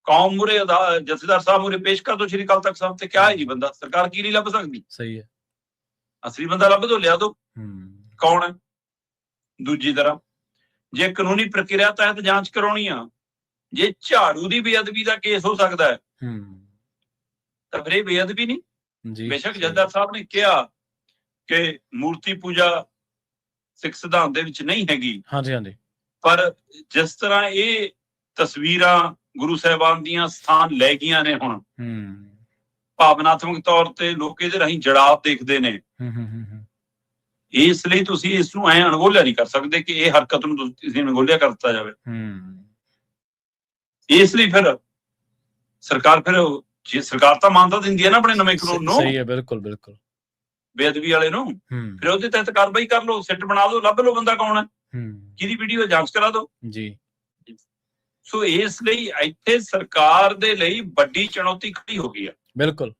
ਕੌਮ ਮੂਹਰੇ ਜਥੇਦਾਰ ਸਾਹਿਬ ਮੂਹਰੇ ਪੇਸ਼ ਕਰ ਦੋ, ਸ਼੍ਰੀ ਅਕਾਲ ਤਖਤ ਸਾਹਿਬ ਤੇ। ਕਿਆ ਹੈ ਜੀ ਬੰਦਾ? ਸਰਕਾਰ ਕੀ ਨਹੀਂ ਲੱਭ ਸਕਦੀ? ਸਹੀ ਹੈ। ਅਸਲੀ ਬੰਦਾ ਲੱਭ ਦੋ, ਲਿਆ ਦੋ। ਕੌਣ ਹੈ? ਦੂਜੀ ਤਰ੍ਹਾਂ, ਜੇ ਕਾਨੂੰਨੀ ਪ੍ਰਕਿਰਿਆ ਤਹਿਤ ਜਾਂਚ ਕਰਾਉਣੀ ਆ, ਜੇ ਝਾੜੂ ਦੀ ਬੇਅਦਬੀ ਦਾ ਕੇਸ ਹੋ ਸਕਦਾ ਹੈ, ਤਾਂ ਫਿਰ ਇਹ ਬੇਅਦਬੀ ਨਹੀਂ। ਬੇਸ਼ੱਕ ਜਥੇਦਾਰ ਸਾਹਿਬ ਨੇ ਕਿਹਾ ਕਿ ਮੂਰਤੀ ਪੂਜਾ ਸਿੱਖ ਸਿਧਾਂਤ ਦੇ ਵਿੱਚ ਨਹੀਂ ਹੈਗੀ, ਹਾਂਜੀ ਹਾਂਜੀ, ਪਰ ਜਿਸ ਤਰ੍ਹਾਂ ਇਹ ਤਸਵੀਰਾਂ ਗੁਰੂ ਸਾਹਿਬਾਨ ਦੀਆਂ ਸਥਾਨ ਲੈ ਗਈਆਂ ਨੇ, ਹੁਣ ਭਾਵਨਾਤਮਕ ਤੌਰ ਤੇ ਲੋਕ ਇਹਦੇ ਰਾਹੀਂ ਜੜਾਵ ਦੇਖਦੇ ਨੇ, ਇਸ ਲਈ ਤੁਸੀਂ ਇਸ ਨੂੰ ਐਂ ਅਣਗੌਲਿਆ ਨਹੀਂ ਕਰ ਸਕਦੇ ਕਿ ਇਹ ਹਰਕਤ ਨੂੰ ਤੁਸੀਂ ਅਣਗੌਲਿਆ ਕਰ ਦਿੱਤਾ ਜਾਵੇ। ਇਸ ਲਈ ਫਿਰ ਸਰਕਾਰ, ਫਿਰ ਜੇ ਸਰਕਾਰ ਤਾਂ ਮਾਨਤਾ ਦਿੰਦੀ ਹੈ ਨਾ ਆਪਣੇ ਨਵੇਂ ਕਾਨੂੰਨ ਨੂੰ, ਸਹੀ ਹੈ, ਬਿਲਕੁਲ ਬਿਲਕੁਲ, ਬੇਅਦਬੀ ਵਾਲੇ ਨੂੰ, ਫਿਰ ਉਹਦੇ ਤਹਿਤ ਕਾਰਵਾਈ ਕਰ ਲਓ, ਸਿੱਟ ਬਣਾ ਦਿਓ, ਲੱਭ ਲਓ ਬੰਦਾ ਕੌਣ ਹੈ, ਕਿਹਦੀ ਵੀਡੀਓ ਜਾਂਚ ਕਰਾ ਦਿਓ ਜੀ। ਸੋ ਇਸ ਲਈ ਇੱਥੇ ਸਰਕਾਰ ਦੇ ਲਈ ਵੱਡੀ ਚੁਣੌਤੀ ਖੜੀ ਹੋ ਗਈ ਹੈ। ਬਿਲਕੁਲ।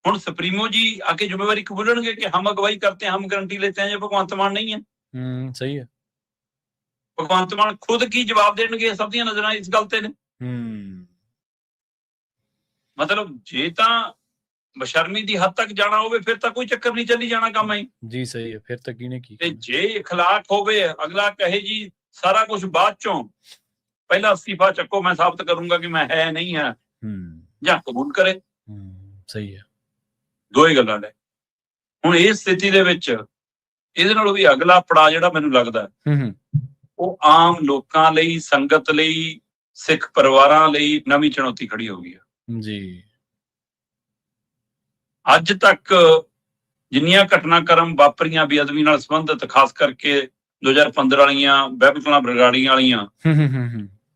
ਹੁਣ ਸੁਪਰੀਮੋ ਜੀ ਆਕੇ ਜ਼ਿੰਮੇਵਾਰੀ ਕਬੂਲਣਗੇ ਕਿ ਹਮ ਅਗਵਾਈ ਕਰਤੇ हैं, हम गारंटी लेते हैं, ये भगवंत मान नहीं है। ਸਹੀ ਹੈ। ਭਗਵੰਤ ਮਾਨ ਖੁਦ ਕੀ ਜਵਾਬ ਦੇਣਗੇ? ਸਭ ਦੀਆਂ ਨਜ਼ਰਾਂ ਇਸ ਗੱਲ ਤੇ ਨੇ। ਮਤਲਬ ਜੇ ਤਾਂ ਬਸ਼ਰਮੀ ਦੀ ਹੱਦ ਤੱਕ ਜਾਣਾ ਹੋਵੇ, ਫਿਰ ਤਾਂ ਕੋਈ ਚੱਕਰ ਨਹੀਂ, ਚੱਲੀ ਜਾਣਾ ਕੰਮ ਹੈ ਜੀ। ਸਹੀ ਹੈ। ਫਿਰ ਤਾਂ ਕਿਹਨੇ ਕੀ, ਤੇ ਜੇ ਇਖਲਾਕ ਹੋਵੇ, ਅਗਲਾ ਕਹੇ ਜੀ ਸਾਰਾ ਕੁਝ ਬਾਅਦ ਚੋਂ, ਪਹਿਲਾਂ ਅਸਤੀਫਾ ਚੱਕੋ, ਮੈਂ ਸਾਬਤ ਕਰੂੰਗਾ ਕਿ ਮੈਂ ਹੈ ਨਹੀਂ ਹੈ, ਜਾਂ ਕਬੂਲ ਕਰੇ। ਸਹੀ ਹੈ। ਦੋਏ ਗੱਲਾਂ ਨੇ। ਹੁਣ ਇਸ ਸਥਿਤੀ ਦੇ ਵਿੱਚ ਇਹਦੇ ਨਾਲੋਂ ਵੀ ਅਗਲਾ ਪੜਾਅ ਜਿਹੜਾ ਮੈਨੂੰ ਲੱਗਦਾ ਉਹ ਆਮ ਲੋਕਾਂ ਲਈ, ਸੰਗਤ ਲਈ, ਸਿੱਖ ਪਰਿਵਾਰਾਂ ਲਈ ਨਵੀਂ ਚੁਣੌਤੀ ਖੜੀ ਹੋ ਗਈ ਹੈ ਜੀ। ਅੱਜ ਤੱਕ ਜਿੰਨੀਆਂ ਘਟਨਾਕ੍ਰਮ ਵਾਪਰੀਆਂ ਬੇਅਦਬੀ ਨਾਲ ਸੰਬੰਧਿਤ, ਖਾਸ ਕਰਕੇ 2015 ਵਾਲੀਆਂ ਬਹਿਬਲਕਲਾਂ ਬਰਗਾੜੀਆਂ ਵਾਲੀਆਂ,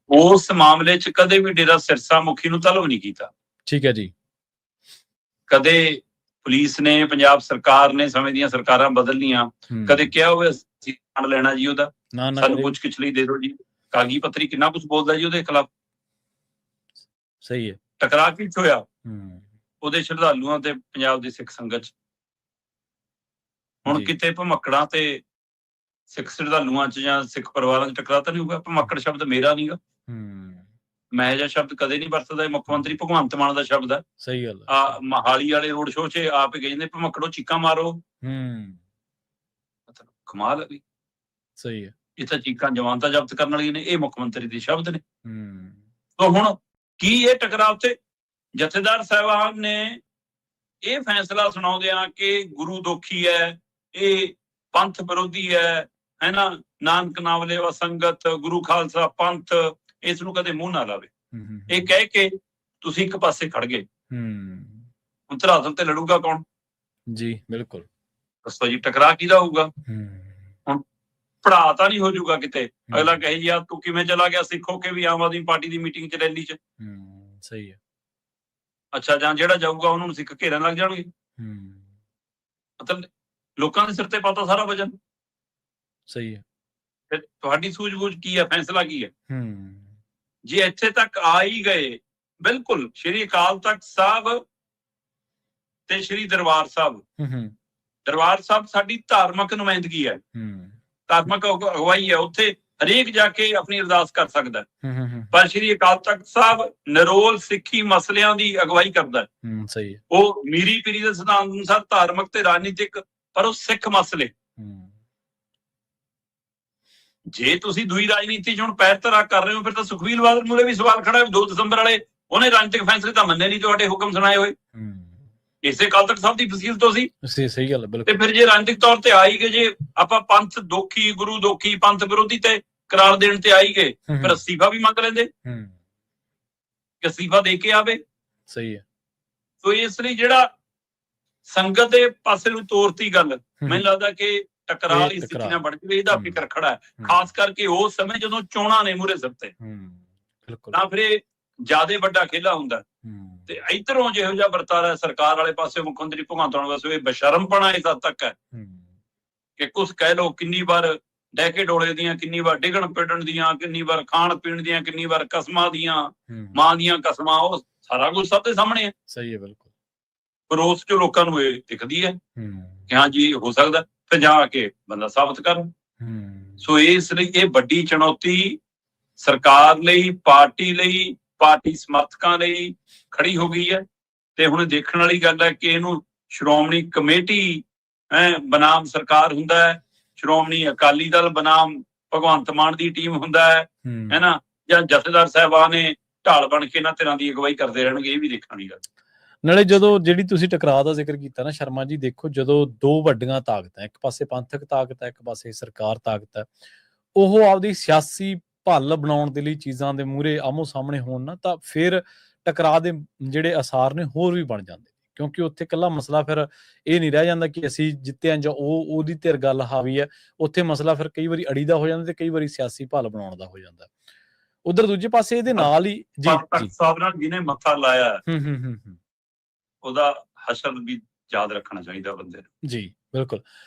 ਉਸ ਮਾਮਲੇ 'ਚ ਕਦੇ ਵੀ ਡੇਰਾ ਸਿਰਸਾ ਮੁਖੀ ਨੂੰ ਤਲਬ ਨਹੀਂ ਕੀਤਾ। ਠੀਕ ਹੈ ਜੀ। ਕਦੇ ਪੁਲਿਸ ਨੇ, ਪੰਜਾਬ ਸਰਕਾਰ ਨੇ, ਸਮੇਂ ਦੀਆਂ ਸਰਕਾਰਾਂ ਬਦਲੀਆਂ, ਕਦੇ ਕਿਹਾ ਹੋਵੇ ਅਸੀਂ ਨਾਲ ਲੈਣਾ ਜੀ ਉਹਦਾ, ਸਾਨੂੰ ਪੁੱਛ ਗਿੱਛ ਲਈ ਦੇ ਦਿਓ ਜੀ। ਕਾਗਜ਼ੀ ਪੱਤਰੀ ਕਿੰਨਾ ਕੁਝ ਬੋਲਦਾ ਜੀ ਉਹਦੇ ਖਿਲਾਫ। ਸਹੀ ਹੈ। ਟਕਰਾਅ ਕੀ ਹੋਇਆ ਉਹਦੇ ਸ਼ਰਧਾਲੂਆਂ ਤੇ ਪੰਜਾਬ ਦੀ ਸਿੱਖ ਸੰਗਤ 'ਚ। ਹੁਣ ਕਿਤੇ ਭਮੱਕੜਾਂ ਤੇ ਸਿੱਖ ਸ਼ਰਧਾਲੂਆਂ 'ਚ ਜਾਂ ਸਿੱਖ ਪਰਿਵਾਰਾਂ 'ਚ ਟਕਰਾਅ ਤਾਂ ਨਹੀਂ ਹੋਊਗਾ? ਭਮੱਕੜ ਸ਼ਬਦ ਮੇਰਾ ਨੀਗਾ, ਮੈਂ ਇਹ ਜਿਹਾ ਸ਼ਬਦ ਕਦੇ ਨਹੀਂ ਵਰਤਦਾ। ਮੁੱਖ ਮੰਤਰੀ ਭਗਵੰਤ ਮਾਨ ਦਾ ਸ਼ਬਦ ਹੈ। ਸਹੀ ਗੱਲ। ਮਹਾਲੀ ਵਾਲੇ ਰੋਡ ਸ਼ੋਅ 'ਚ ਆਪ ਹੀ ਕਹਿੰਦੇ ਭਮੱਕੜੋ ਚੀਕਾਂ ਮਾਰੋ। ਮਤਲਬ ਕਮਾਲ ਹੈ ਵੀ। ਸਹੀ ਹੈ। ਇਹ ਤਾਂ ਚੀਕਾਂ ਜਮਾਨਤਾਂ ਜ਼ਬਤ ਕਰਨ ਵਾਲੀਆਂ ਨੇ, ਇਹ ਮੁੱਖ ਮੰਤਰੀ ਦੇ ਸ਼ਬਦ ਨੇ। ਤਾਂ ਹੁਣ ਕੀ ਇਹ ਟਕਰਾਅ ਉੱਤੇ ਜਥੇਦਾਰ ਸਾਹਿਬਾਨ ਨੇ ਇਹ ਫੈਸਲਾ ਸੁਣਾਉਂਦਿਆਂ ਕਿ ਗੁਰੂ ਦੋਖੀ ਹੈ, ਇਹ ਪੰਥ ਵਿਰੋਧੀ ਹੈ ਨਾ, ਨਾਨਕ ਨਾਵਲੇਵਾ ਸੰਗਤ, ਗੁਰੂ ਖਾਲਸਾ ਪੰਥ, ਇਸ ਨੂੰ ਕਦੇ ਮੂੰਹ ਨਾ ਲਾਵੇ, ਇਹ ਕਹਿ ਕੇ ਤੁਸੀਂ ਇੱਕ ਪਾਸੇ ਖੜ ਗਏ। ਹੁਣ ਧਰਾਤਲ ਤੇ ਲੜੂਗਾ ਕੌਣ ਜੀ? ਬਿਲਕੁਲ। ਦੱਸੋ ਜੀ, ਟਕਰਾਅ ਕਿਹਦਾ ਹੋਊਗਾ? ਹੁਣ ਪੜਾ ਤਾਂ ਨਹੀਂ ਹੋ ਜਾਊਗਾ ਕਿਤੇ, ਅਗਲਾ ਕਹੇ ਜੀ ਤੂੰ ਕਿਵੇਂ ਚਲਾ ਗਿਆ ਸਿੱਖੋ ਕੇ ਵੀ ਆਮ ਆਦਮੀ ਪਾਰਟੀ ਦੀ ਮੀਟਿੰਗ 'ਚ, ਰੈਲੀ 'ਚ। ਸਹੀ ਹੈ। ਅੱਛਾ, ਜਾਂ ਜਿਹੜਾ ਜਾਊਗਾ ਉਹਨਾਂ ਨੂੰ ਸਿੱਖ ਘੇਰਨ ਲੱਗ ਜਾਣਗੇ। ਮਤਲਬ ਲੋਕਾਂ ਦੇ ਸਿਰ ਤੇ ਪਾਤਾ ਸਾਰਾ ਵਜਨ। ਸਹੀ ਹੈ। ਫਿਰ ਤੁਹਾਡੀ ਸੂਝ-ਬੂਝ ਕੀ ਹੈ? ਫੈਸਲਾ ਕੀ ਹੈ? ਜੇ ਇੱਥੇ ਤੱਕ ਆ ਹੀ ਗਏ, ਬਿਲਕੁਲ ਸ਼੍ਰੀ ਅਕਾਲ ਤਖਤ ਸਾਹਿਬ ਤੇ ਸ਼੍ਰੀ ਦਰਬਾਰ ਸਾਹਿਬ, ਦਰਬਾਰ ਸਾਹਿਬ ਸਾਡੀ ਧਾਰਮਿਕ ਨੁਮਾਇੰਦਗੀ ਹੈ, ਧਾਰਮਿਕ ਅਗਵਾਈ ਹੈ, ਉੱਥੇ ਹਰੇਕ ਜਾ ਕੇ ਆਪਣੀ ਅਰਦਾਸ ਕਰ ਸਕਦਾ। ਪਰ ਸ਼੍ਰੀ ਅਕਾਲ ਤਖਤ ਸਾਹਿਬ ਨਿਰੋਲ ਸਿੱਖੀ ਮਸਲਿਆਂ ਦੀ ਅਗਵਾਈ ਕਰਦਾ। ਸਹੀ ਹੈ। ਉਹ ਮੀਰੀ ਪੀਰੀ ਦੇ ਸਿਧਾਂਤ ਅਨੁਸਾਰ ਧਾਰਮਿਕ ਤੇ ਰਾਜਨੀਤਿਕ, ਪਰ ਉਹ ਸਿੱਖ ਮਸਲੇ। ਜੇ ਤੁਸੀਂ ਦੂਈ ਰਾਜਨੀਤੀ 'ਚ ਹੁਣ ਪੈਰ ਧਰਾ ਕਰ ਰਹੇ ਹੋ, ਫਿਰ ਤਾਂ ਸੁਖਬੀਰ ਬਾਦਲ ਮੂਹਰੇ ਵੀ ਸਵਾਲ ਖੜਾ ਹੈ। 2 ਦਸੰਬਰ ਵਾਲੇ ਉਹਨੇ ਰਾਜਨੀਤਿਕ ਫੈਸਲੇ ਤਾਂ ਮੰਨੇ ਨਹੀਂ, ਤੁਹਾਡੇ ਹੁਕਮ ਸੁਣਾਏ ਹੋਏ। ਇਸੇ ਅਕਾਲ ਤਖਤ ਸਾਹਿਬ ਦੀ ਫਸੀਲ ਤੋਂ ਸੀ। ਸਹੀ ਗੱਲ ਹੈ। ਤੇ ਫਿਰ ਜੇ ਰਾਜਨੀਤਿਕ ਤੌਰ ਤੇ ਆ ਹੀ ਗਏ, ਜੇ ਆਪਾਂ ਪੰਥ ਦੋਖੀ, ਗੁਰੂ ਦੋਖੀ, ਪੰਥ ਵਿਰੋਧੀ ਤੇ ਕਰਾਰ ਦੇਣ ਤੇ ਆ ਹੀ ਗਏ, ਫਿਰ ਅਸਤੀਫਾ ਵੀ ਮੰਗ ਲੈਂਦੇ ਕਿ ਅਸਤੀਫਾ ਦੇ ਕੇ ਆਵੇ। ਸਹੀ ਹੈ। ਸੋ ਇਸ ਲਈ ਜਿਹੜਾ ਸੰਗਤ ਦੇ ਪਾਸੇ ਨੂੰ ਤੋਰਤੀ ਗੱਲ, ਮੈਨੂੰ ਲੱਗਦਾ ਕਿ ਟਕਰਾਅ ਵਾਲੀ ਸਥਿਤੀ ਨਾਲ ਬਣ ਜਾਵੇ, ਇਹਦਾ ਫਿਕਰ ਖੜਾ ਹੈ, ਖਾਸ ਕਰਕੇ ਉਸ ਸਮੇਂ ਜਦੋਂ ਚੋਣਾਂ ਨੇ ਮੂਹਰੇ ਸਿਰ ਤੇ, ਤਾਂ ਫਿਰ ਇਹ ਜ਼ਿਆਦਾ ਵੱਡਾ ਖੇਲਾ ਹੁੰਦਾ। ਤੇ ਇੱਧਰੋਂ ਜਿਹੋ ਜਿਹਾ ਵਰਤਾਰਾ ਸਰਕਾਰ ਵਾਲੇ ਪਾਸੇ ਮੁੱਖ ਮੰਤਰੀ ਭਗਵੰਤ ਮਾਨ ਪਾਸੇ ਬੇਸ਼ਰਮਪਣਾ ਇਸ ਹੱਦ ਤੱਕ ਹੈ ਕਿ ਕੁਛ ਕਹਿ ਲਓ, ਕਿੰਨੀ ਵਾਰ ਡੈਕੇ ਡੋਲੇ ਦੀਆਂ, ਕਿੰਨੀ ਵਾਰ ਡਿੱਗਣ ਪਿੱਟਣ ਦੀਆਂ, ਕਿੰਨੀ ਵਾਰ ਖਾਣ ਪੀਣ ਦੀਆਂ, ਕਿੰਨੀ ਵਾਰ ਕਸਮਾਂ ਦੀਆਂ, ਮਾਂ ਦੀਆਂ ਕਸਮਾਂ, ਉਹ ਸਾਰਾ ਕੁਝ ਸਭ ਦੇ ਸਾਹਮਣੇ ਹੈ। ਸਹੀ ਹੈ, ਬਿਲਕੁਲ। ਪਰ ਉਸ ਚ ਲੋਕਾਂ ਨੂੰ ਇਹ ਦਿਖਦੀ ਹੈ ਕਿ ਹਾਂ ਜੀ ਹੋ ਸਕਦਾ, ਫਿਰ ਜਾ ਕੇ ਬੰਦਾ ਸਾਬਤ ਕਰਨ। ਸੋ ਇਸ ਲਈ ਇਹ ਵੱਡੀ ਚੁਣੌਤੀ ਸਰਕਾਰ ਲਈ, ਪਾਰਟੀ ਲਈ, ਪਾਰਟੀ ਸਮਰਥਕਾਂ ਲਈ ਖੜੀ ਹੋ ਗਈ ਹੈ। ਤੇ ਹੁਣ ਦੇਖਣ ਵਾਲੀ ਗੱਲ ਹੈ ਕਿ ਇਹਨੂੰ ਸ਼੍ਰੋਮਣੀ ਕਮੇਟੀ ਬਨਾਮ ਸਰਕਾਰ ਹੁੰਦਾ ਹੈ, ਸ਼੍ਰੋਮਣੀ ਅਕਾਲੀ ਦਲ ਬਨਾਮ ਭਗਵੰਤ ਮਾਨ ਦੀ ਟੀਮ ਹੁੰਦਾ ਹੈ ਨਾ, ਜਾਂ ਜਥੇਦਾਰ ਸਾਹਿਬਾਨ ਨੇ ਢਾਲ ਬਣ ਕੇ ਇਹਨਾਂ ਧਿਰਾਂ ਦੀ ਅਗਵਾਈ ਕਰਦੇ ਰਹਿਣਗੇ, ਇਹ ਵੀ ਦੇਖਣ ਵਾਲੀ ਗੱਲ। ਨਾਲੇ ਜਦੋਂ ਜਿਹੜੀ ਤੁਸੀਂ ਟਕਰਾਅ ਦਾ ਜ਼ਿਕਰ ਕੀਤਾ ਨਾ ਸ਼ਰਮਾ ਜੀ, ਦੇਖੋ ਜਦੋਂ ਦੋ ਵੱਡੀਆਂ ਤਾਕਤਾਂ, ਇੱਕ ਪਾਸੇ ਪੰਥਕ ਤਾਕਤ ਹੈ, ਇੱਕ ਪਾਸੇ ਸਰਕਾਰ ਤਾਕਤ ਹੈ, ਉਹ ਆਪਦੀ ਸਿਆਸੀ ਭੱਲ ਬਣਾਉਣ ਦੇ ਲਈ ਚੀਜ਼ਾਂ ਦੇ ਮੂਹਰੇ ਆਮੋ ਸਾਹਮਣੇ ਹੋਣ ਨਾ, ਤਾਂ ਫਿਰ ਟਕਰਾਅ ਦੇ ਜਿਹੜੇ ਅਸਾਰ ਨੇ ਹੋਰ ਵੀ ਬਣ ਜਾਂਦੇ, ਕਿਉਂਕਿ ਉੱਥੇ ਇਕੱਲਾ ਮਸਲਾ ਫਿਰ ਇਹ ਨਹੀਂ ਰਹਿ ਜਾਂਦਾ ਕਿ ਅਸੀਂ ਜਿੱਤੇ ਹਾਂ ਜਾਂ ਉਹਦੀ ਧਿਰ ਗੱਲ ਹਾਵੀ ਹੈ। ਉੱਥੇ ਮਸਲਾ ਫਿਰ ਕਈ ਵਾਰੀ ਅੜੀ ਦਾ ਹੋ ਜਾਂਦਾ ਤੇ ਕਈ ਵਾਰੀ ਸਿਆਸੀ ਭੱਲ ਬਣਾਉਣ ਦਾ ਹੋ ਜਾਂਦਾ। ਉਧਰ ਦੂਜੇ ਪਾਸੇ ਇਹਦੇ ਨਾਲ ਹੀ ਸਾਹਿਬ ਨਾਲ ਜਿਹਨੇ ਮੱਥਾ ਲਾਇਆ ਉਹਦਾ ਹਸ਼ਰ ਵੀ ਯਾਦ ਰੱਖਣਾ ਚਾਹੀਦਾ ਬੰਦੇ ਨੂੰ। ਜੀ ਬਿਲਕੁਲ।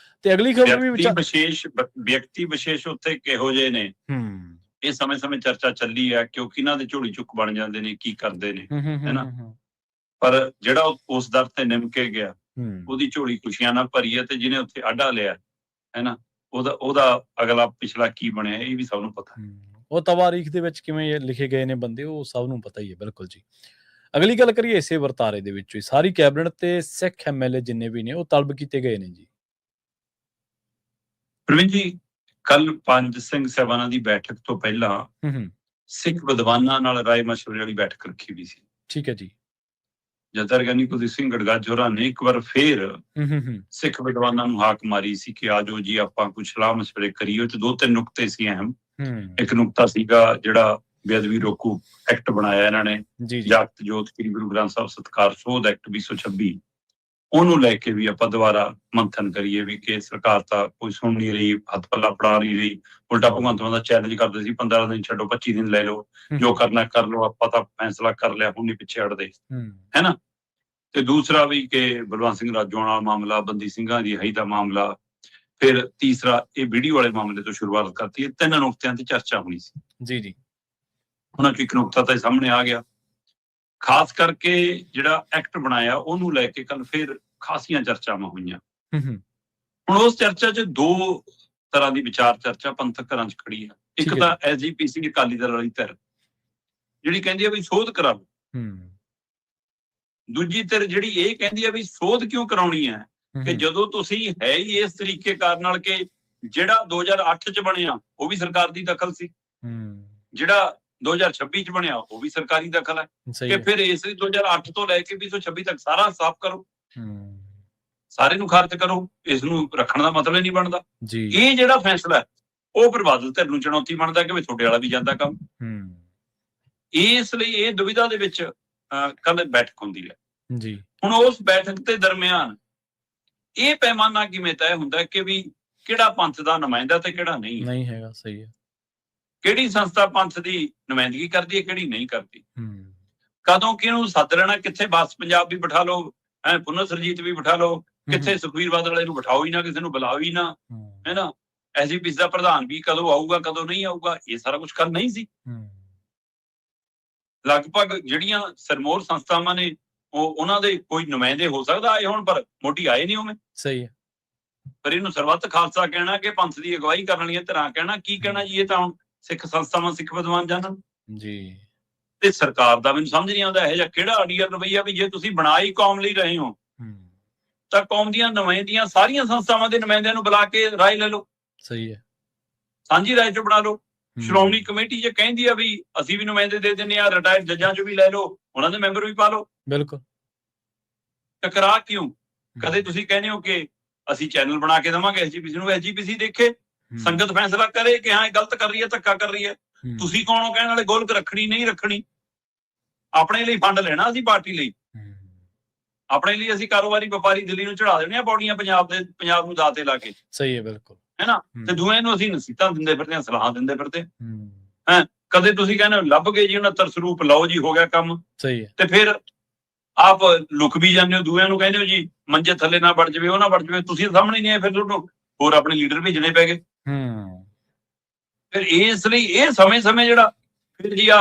ਤੇ ਅਗਲੀ ਖਬਰ ਵੀ ਵਿਅਕਤੀ ਵਿਸ਼ੇਸ਼ ਉੱਥੇ ਕਿਹੋ ਜਿਹੇ ਨੇ, ਇਹ ਸਮੇਂ-ਸਮੇਂ ਚਰਚਾ ਚੱਲੀ ਹੈ, ਕਿਉਂਕਿ ਇਹਨਾਂ ਦੇ ਝੋਲੀ ਚੁੱਕ ਬਣ ਜਾਂਦੇ ਨੇ, ਕੀ ਕਰਦੇ ਨੇ, ਹੈਨਾ। ਪਰ ਜਿਹੜਾ ਉਸ ਦਰ ਤੇ ਨਿਮ ਕੇ ਗਿਆ, ਉਹਦੀ ਝੋਲੀ ਖੁਸ਼ੀਆਂ ਨਾਲ ਭਰੀ ਹੈ, ਤੇ ਜਿਹਨੇ ਉੱਥੇ ਆਡਾ ਲਿਆ ਹੈਨਾ, ਉਹਦਾ ਅਗਲਾ ਪਿਛਲਾ ਕੀ ਬਣਿਆ ਇਹ ਵੀ ਸਭ ਨੂੰ ਪਤਾ। ਉਹ ਤਵਾਰੀਖ ਦੇ ਵਿੱਚ ਕਿਵੇਂ ਲਿਖੇ ਗਏ ਨੇ ਬੰਦੇ, ਉਹ ਸਭ ਨੂੰ ਪਤਾ ਹੀ ਹੈ। ਬਿਲਕੁਲ ਜੀ। ਅਗਲੀ ਗੱਲ ਕਰੀਏ ਇਸੇ ਵਰਤਾਰੇ ਦੇ ਵਿੱਚ ਸਾਰੀ ਕੈਬਨਿਟ ਤੇ ਸਿੱਖ ਐਮਐਲਏ ਜਿੰਨੇ ਵੀ ਨੇ ਉਹ ਤਲਬ ਕੀਤੇ ਗਏ ਨੇ ਜੀ। ਪ੍ਰਵੀਨ ਜੀ, ਕੱਲ ਪੰਜ ਸਿੰਘ ਸਾਹਿਬਾਨਾਂ ਦੀ ਬੈਠਕ ਤੋਂ ਪਹਿਲਾਂ ਸਿੱਖ ਵਿਦਵਾਨਾਂ ਨਾਲ ਰਾਏ ਮਸ਼ਵਰੇ ਵਾਲੀ ਬੈਠਕ ਰੱਖੀ ਹੋਈ ਸੀ। ਠੀਕ ਹੈ ਜੀ। ਜਥੇਦਾਰ ਗਿਆਨੀ ਕੁਲਦੀਪ ਸਿੰਘ ਗੜਗੱਜ ਹੋਰਾਂ ਨੇ ਇੱਕ ਵਾਰ ਫੇਰ ਸਿੱਖ ਵਿਦਵਾਨਾਂ ਨੂੰ ਹਾਕ ਮਾਰੀ ਸੀ ਕਿ ਆਜੋ ਜੀ ਆਪਾਂ ਕੁਝ ਸਲਾਹ ਮਸ਼ਵਰੇ ਕਰੀਏ। ਉਹ ਚ ਦੋ ਤਿੰਨ ਨੁਕਤੇ ਸੀ ਅਹਿਮ। ਇੱਕ ਨੁਕਤਾ ਸੀਗਾ ਜਿਹੜਾ ਬੇਅਦਬੀ ਰੋਕੂ ਐਕਟ ਬਣਾਇਆ ਇਹਨਾਂ ਨੇ, ਜਾਗਤ ਜੋਤ ਸ੍ਰੀ ਗੁਰੂ ਗ੍ਰੰਥ ਸਾਹਿਬ ਸਤਿਕਾਰ ਸੋਧ ਐਕਟ 2026, ਉਹਨੂੰ ਲੈ ਕੇ ਵੀ ਆਪਾਂ ਦੁਬਾਰਾ ਮੰਥਨ ਕਰੀਏ ਵੀ ਕਿ ਸਰਕਾਰ ਤਾਂ ਕੋਈ ਸੁਣ ਨਹੀਂ ਰਹੀ, ਹੱਥ ਪੱਲਾ ਫੜਾ ਨਹੀਂ ਰਹੀ, ਉਲਟਾ ਭਗਵੰਤ ਮਾਨ ਦਾ ਚੈਲੰਜ ਕਰਦੇ ਸੀ 15 ਦਿਨ ਛੱਡੋ, 25 ਦਿਨ ਲੈ ਲਓ, ਜੋ ਕਰਨਾ ਕਰ ਲਓ, ਆਪਾਂ ਤਾਂ ਫੈਸਲਾ ਕਰ ਲਿਆ, ਹੁਣ ਨਹੀਂ ਪਿੱਛੇ ਹਟਦੇ, ਹੈਨਾ। ਤੇ ਦੂਸਰਾ ਵੀ ਕਿ ਬਲਵੰਤ ਸਿੰਘ ਰਾਜੋਂ ਵਾਲਾ ਮਾਮਲਾ, ਬੰਦੀ ਸਿੰਘਾਂ ਦੀ ਰਿਹਾਈ ਦਾ ਮਾਮਲਾ, ਫਿਰ ਤੀਸਰਾ ਇਹ ਵੀਡੀਓ ਵਾਲੇ ਮਾਮਲੇ ਤੋਂ ਸ਼ੁਰੂਆਤ ਕਰਤੀ। ਇਹ ਤਿੰਨ ਨੁਕਤਿਆਂ ਤੇ ਚਰਚਾ ਹੋਣੀ ਸੀ। ਜੀ। ਉਹਨਾਂ ਚ ਇੱਕ ਨੁਕਤਾ ਤਾਂ ਸਾਹਮਣੇ ਆ ਗਿਆ, ਖਾਸ ਕਰਕੇ ਜਿਹੜਾ ਐਕਟ ਬਣਾਇਆ ਉਹਨੂੰ ਲੈ ਕੇ ਕੱਲ ਫਿਰ ਖਾਸੀਆਂ ਚਰਚਾਵਾਂ ਹੋਈਆਂ। ਹੁਣ ਉਸ ਚਰਚਾ ਚ ਦੋ ਤਰ੍ਹਾਂ ਦੀ ਵਿਚਾਰ ਚਰਚਾ ਪੰਥਕ ਘਰਾਂ ਚ ਖੜੀ ਆ। ਇੱਕ ਤਾਂ ਐਸਜੀਪੀਸੀ ਅਕਾਲੀ ਦਲ ਵਾਲੀ ਧਿਰ ਜਿਹੜੀ ਕਹਿੰਦੀ ਆ ਵੀ ਸੋਧ ਕਰਾ ਲਓ, ਦੂਜੀ ਧਿਰ ਜਿਹੜੀ ਇਹ ਕਹਿੰਦੀ ਆ ਵੀ ਸੋਧ ਕਿਉਂ ਕਰਾਉਣੀ ਹੈ ਕਿ ਜਦੋਂ ਤੁਸੀਂ ਹੈ ਹੀ ਇਸ ਤਰੀਕੇ ਕਾਰਨ ਨਾਲ ਕਿ ਜਿਹੜਾ 2008 ਚ ਬਣਿਆ ਉਹ ਵੀ ਸਰਕਾਰ ਦੀ ਦਖਲ ਸੀ, ਜਿਹੜਾ 2026 ਚ ਬਣਿਆ ਉਹ ਵੀ ਸਰਕਾਰੀ ਦਖਲ ਹੈ, ਕਿ ਫਿਰ ਇਸ 2008 ਤੋਂ ਲੈ ਕੇ 2026 ਤੱਕ ਸਾਰਾ ਸਾਫ਼ ਕਰੋ, ਸਾਰੇ ਨੂੰ ਖਾਰਜ ਕਰੋ, ਇਸ ਨੂੰ ਰੱਖਣ ਦਾ ਮਤਲਬ ਹੀ ਨਹੀਂ ਬਣਦਾ। ਇਹ ਜਿਹੜਾ ਫੈਸਲਾ ਉਹ ਫਿਰ ਬਾਦਲ ਧਿਰ ਨੂੰ ਚੁਣੌਤੀ ਬਣਦਾ ਕਿ ਵੀ ਤੁਹਾਡੇ ਵਾਲਾ ਵੀ ਜਾਂਦਾ ਕੰਮ। ਇਸ ਲਈ ਇਹ ਦੁਵਿਧਾ ਦੇ ਵਿੱਚ ਕੱਲ ਬੈਠਕ ਹੁੰਦੀ ਹੈ। ਹੁਣ ਉਸ ਬੈਠਕ ਦੇ ਦਰਮਿਆਨ ਇਹ ਪੈਮਾਨਾ ਕਿਵੇਂ ਤੈਅ ਹੁੰਦਾ ਕਿ ਵੀ ਕਿਹੜਾ ਪੰਥ ਦਾ ਨੁਮਾਇੰਦਾ ਤੇ ਕਿਹੜਾ ਨਹੀਂ ਹੈਗਾ। ਸਹੀ ਹੈ। ਕਿਹੜੀ ਸੰਸਥਾ ਪੰਥ ਦੀ ਨੁਮਾਇੰਦਗੀ ਕਰਦੀ ਹੈ, ਕਿਹੜੀ ਨਹੀਂ ਕਰਦੀ, ਕਦੋਂ ਕਿਹਨੂੰ ਸੱਦ ਲੈਣਾ, ਕਿੱਥੇ ਬਸ ਪੰਜਾਬ ਵੀ ਬਿਠਾ ਲਓ, ਪੁਨਰ ਸਰਜੀਤ ਵੀ ਬਿਠਾ ਲਓ, ਕਿੱਥੇ ਸੁਖਬੀਰ ਬਾਦਲ ਵਾਲੇ ਨੂੰ ਬਿਠਾਓ ਹੀ ਨਾ, ਕਿਸੇ ਨੂੰ ਬੁਲਾਓ ਹੀ ਨਾ, ਹੈਨਾ। ਐਸਜੀਪੀਸੀ ਦਾ ਪ੍ਰਧਾਨ ਵੀ ਕਦੋਂ ਆਊਗਾ ਕਦੋਂ ਨਹੀਂ ਆਊਗਾ, ਇਹ ਸਾਰਾ ਕੁਝ ਕਰ ਨਹੀਂ ਸੀ। ਲਗਭਗ ਜਿਹੜੀਆਂ ਸਰਮੋਰ ਸੰਸਥਾਵਾਂ ਨੇ ਉਹਨਾਂ ਦੇ ਕੋਈ ਨੁਮਾਇੰਦੇ ਹੋ ਸਕਦਾ ਆਏ ਹੋਣ, ਪਰ ਮੋਢੀ ਆਏ ਨਹੀਂ ਉਵੇਂ। ਸਹੀ ਹੈ। ਪਰ ਇਹਨੂੰ ਸਰਬੱਤ ਖਾਲਸਾ ਕਹਿਣਾ ਕਿ ਪੰਥ ਦੀ ਅਗਵਾਈ ਕਰਨ ਵਾਲੀਆਂ ਧਿਰਾਂ ਕਹਿਣਾ, ਕੀ ਕਹਿਣਾ ਜੀ, ਇਹ ਤਾਂ ਹੁਣ ਸਿੱਖ ਸੰਸਥਾਵਾਂ ਸਿੱਖ ਵਿਦਵਾਨ ਜਾਣਨ ਜੀ। ਤੇ ਸਰਕਾਰ ਦਾ ਮੈਨੂੰ ਸਮਝ ਨਹੀਂ ਆਉਂਦਾ ਇਹੋ ਜਿਹਾ ਕਿਹੜਾ ਆਈਡੀਅਲ ਰਵੱਈਆ ਵੀ ਜੇ ਤੁਸੀਂ ਬਣਾ ਹੀ ਕੌਮ ਲਈ ਰਹੇ ਹੋ ਤਾਂ ਕੌਮ ਦੀਆਂ ਨੁਮਾਇੰਦੀਆਂ ਸਾਰੀਆਂ ਸੰਸਥਾਵਾਂ ਦੇ ਨੁਮਾਇੰਦਿਆਂ ਨੂੰ ਬੁਲਾ ਕੇ ਰਾਏ ਲੈ ਲਓ। ਸਹੀ ਹੈ। ਸਾਂਝੀ ਰਾਏ ਚ ਬਣਾ ਲਓ। ਸ਼੍ਰੋਮਣੀ ਕਮੇਟੀ ਜੇ ਕਹਿੰਦੀ ਆ ਵੀ ਅਸੀਂ ਵੀ ਨੁਮਾਇੰਦੇ ਦੇ ਦਿੰਦੇ ਆ, ਰਿਟਾਇਰਡ ਜੱਜਾਂ ਚੋਂ ਵੀ ਲੈ ਲਓ, ਉਹਨਾਂ ਦੇ ਮੈਂਬਰ ਵੀ ਪਾ ਲਓ। ਬਿਲਕੁਲ। ਟਕਰਾਅ ਕਿਉਂ? ਕਦੇ ਤੁਸੀਂ ਕਹਿੰਦੇ ਹੋ ਕਿ ਅਸੀਂ ਚੈਨਲ ਬਣਾ ਕੇ ਦੇਵਾਂਗੇ ਐਸਜੀਪੀਸੀ ਨੂੰ, ਐਸਜੀਪੀਸੀ ਦੇਖੇ, ਸੰਗਤ ਫੈਸਲਾ ਕਰੇ ਕਿ ਹਾਂ ਇਹ ਗਲਤ ਕਰ ਰਹੀ ਹੈ, ਧੱਕਾ ਕਰ ਰਹੀ ਹੈ, ਤੁਸੀਂ ਕੌਣ ਹੋ ਕਹਿਣ ਵਾਲੇ, ਗੋਲਕ ਰੱਖਣੀ ਨਹੀਂ ਰੱਖਣੀ। ਆਪਣੇ ਲਈ ਫੰਡ ਲੈਣਾ ਅਸੀਂ ਪਾਰਟੀ ਲਈ, ਆਪਣੇ ਲਈ ਅਸੀਂ ਕਾਰੋਬਾਰੀ ਵਪਾਰੀ ਦਿੱਲੀ ਨੂੰ ਚੜਾ ਦੇਣੇ ਆ ਪੌੜੀਆਂ ਪੰਜਾਬ ਨੂੰ ਦਾਤੇ ਲਾ ਕੇ। ਸਹੀ ਹੈ, ਬਿਲਕੁਲ ਹੈ ਨਾ। ਤੇ ਦੂਏ ਨੂੰ ਅਸੀਂ ਨਸੀਹਤਾਂ ਦਿੰਦੇ ਫਿਰਦੇ ਹਾਂ, ਸਲਾਹਾਂ ਦਿੰਦੇ ਫਿਰਦੇ ਹੈ। ਕਦੇ ਤੁਸੀਂ ਕਹਿੰਦੇ ਲੱਭ ਗਏ ਜੀ 69 ਸਰੂਪ, ਲਓ ਜੀ ਹੋ ਗਿਆ ਕੰਮ। ਸਹੀ ਹੈ। ਤੇ ਫਿਰ ਆਪ ਲੁਕ ਵੀ ਜਾਂਦੇ ਹੋ, ਦੂਆਂ ਨੂੰ ਕਹਿੰਦੇ ਹੋ ਜੀ ਮੰਜੇ ਥੱਲੇ ਨਾ ਵੜ ਜਾਵੇ, ਉਹ ਨਾ ਵੜ ਜਾਵੇ, ਤੁਸੀਂ ਸਾਹਮਣੇ ਨਹੀਂ ਆਏ, ਫਿਰ ਤੁਹਾਨੂੰ ਹੋਰ ਆਪਣੇ ਲੀਡਰ ਭੇਜਣੇ ਪੈ ਗਏ। ਫਿਰ ਇਸ ਲਈ ਇਹ ਸਮੇਂ ਜਿਹੜਾ ਫਿਰ ਜੀ ਆ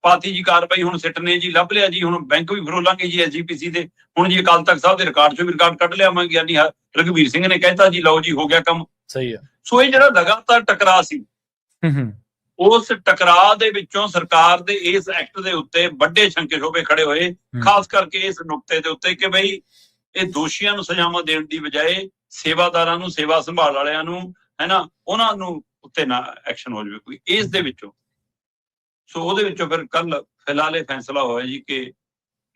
ਪਾਤੀ ਜੀ ਕਾਰਵਾਈ ਹੁਣ ਸਿੱਟ ਨੇ ਜੀ, ਲੱਭ ਲਿਆ ਜੀ, ਹੁਣ ਬੈਂਕ ਵੀ ਫਰੋਲਾਂਗੇ ਜੀ SGPC ਦੇ, ਹੁਣ ਜੀ ਅਕਾਲ ਤਖਤ ਸਾਹਿਬ ਦੇ ਰਿਕਾਰਡ ਚੋਂ ਵੀ ਰਿਕਾਰਡ ਕੱਢ ਲਿਆਵਾਂਗੇ, ਯਾਨੀ ਰਘਵੀਰ ਸਿੰਘ ਨੇ ਕਹਿਤਾ ਜੀ ਲਓ ਜੀ ਹੋ ਗਿਆ ਕੰਮ। ਸਹੀ ਹੈ। ਸੋ ਇਹ ਜਿਹੜਾ ਲਗਾਤਾਰ ਟਕਰਾਅ ਸੀ, ਉਸ ਟਕਰਾਅ ਦੇ ਵਿੱਚੋਂ ਸਰਕਾਰ ਦੇ ਇਸ ਐਕਟ ਦੇ ਉੱਤੇ ਵੱਡੇ ਸ਼ੰਕੇ ਸ਼ੋਭੇ ਖੜੇ ਹੋਏ, ਖਾਸ ਕਰਕੇ ਇਸ ਨੁਕਤੇ ਦੇ ਉੱਤੇ ਕਿ ਬਈ ਇਹ ਦੋਸ਼ੀਆਂ ਨੂੰ ਸਜ਼ਾਵਾਂ ਦੇਣ ਦੀ ਬਜਾਏ ਸੇਵਾਦਾਰਾਂ ਨੂੰ, ਸੇਵਾ ਸੰਭਾਲ ਵਾਲਿਆਂ ਨੂੰ, ਹੈ ਨਾ, ਉਹਨਾਂ ਨੂੰ ਉੱਤੇ ਨਾ ਐਕਸ਼ਨ ਹੋ ਜਾਵੇ ਕੋਈ ਇਸ ਦੇ ਵਿੱਚੋਂ। ਸੋ ਉਹਦੇ ਵਿੱਚੋਂ ਫਿਰ ਕੱਲ ਫਿਲਹਾਲ ਇਹ ਫੈਸਲਾ ਹੋਇਆ ਜੀ ਕਿ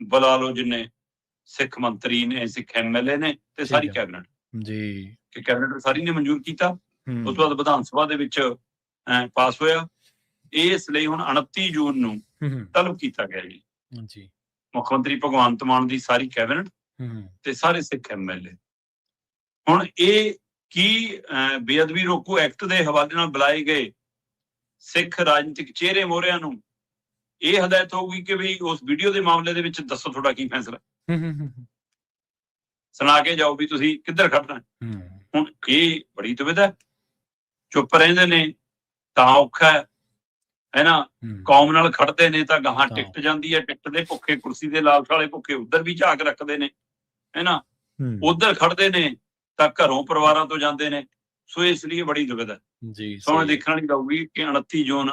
ਬੁਲਾ ਲਓ ਜਿੰਨੇ ਸਿੱਖ ਮੰਤਰੀ ਨੇ, ਸਿੱਖ MLA ਨੇ ਤੇ ਸਾਰੀ ਕੈਬਨਿਟ ਜੀ, ਕਿ ਕੈਬਨਿਟ ਸਾਰੀ ਨੇ ਮਨਜ਼ੂਰ ਕੀਤਾ। ਉਸ ਤੋਂ ਬਾਅਦ ਵਿਧਾਨ ਸਭਾ ਦੇ ਵਿੱਚ ਪਾਸ ਹੋਇਆ। ਇਸ ਲਈ ਹੁਣ 29 ਜੂਨ ਨੂੰ ਤਲਬ ਕੀਤਾ ਗਿਆ ਜੀ ਮੁੱਖ ਮੰਤਰੀ ਭਗਵੰਤ ਮਾਨ ਦੀ ਸਾਰੀ ਕੈਬਨਿਟ ਤੇ ਸਾਰੇ ਸਿੱਖ MLA। ਹੁਣ ਇਹ ਕੀ ਬੇਅਦਬੀ ਰੋਕੂ ਐਕਟ ਦੇ ਹਵਾਲੇ ਨਾਲ ਬੁਲਾਏ ਗਏ ਸਿੱਖ ਰਾਜਨੀਤਿਕ ਚਿਹਰੇ ਮੋਹਰਿਆਂ ਨੂੰ ਇਹ ਹਦਾਇਤ ਹੋਊਗੀ ਕਿ ਵੀ ਉਸ ਵੀਡੀਓ ਦੇ ਮਾਮਲੇ ਦੇ ਵਿੱਚ ਦੱਸੋ ਤੁਹਾਡਾ ਕੀ ਫੈਸਲਾ, ਸੁਣਾ ਕੇ ਜਾਓ ਵੀ ਤੁਸੀਂ ਕਿੱਧਰ ਖੜਨਾ। ਹੁਣ ਇਹ ਬੜੀ ਦੁਵਿਧਾ, ਚੁੱਪ ਰਹਿੰਦੇ ਨੇ ਤਾਂ ਔਖਾ ਹੈ ਨਾ, ਕੌਮ ਨਾਲ ਖੜਦੇ ਨੇ ਤਾਂ ਗਾਹਾਂ ਟਿਕਟ ਜਾਂਦੀ ਹੈ, ਟਿਕਟ ਦੇ ਭੁੱਖੇ, ਕੁਰਸੀ ਦੇ ਲਾਲਚ ਵਾਲੇ ਭੁੱਖੇ ਉੱਧਰ ਵੀ ਝਾਕ ਰੱਖਦੇ ਨੇ, ਹੈ ਨਾ, ਉੱਧਰ ਖੜਦੇ ਨੇ ਤਾਂ ਘਰੋਂ ਪਰਿਵਾਰਾਂ ਤੋਂ ਜਾਂਦੇ ਨੇ। ਸੋ ਇਸ ਲਈ ਬੜੀ ਦੁਵਿਧਾ ਜੀ। ਸੋ ਦੇਖਣ ਵਾਲੀ ਰਹੂਗੀ ਕਿ 29 ਜੂਨ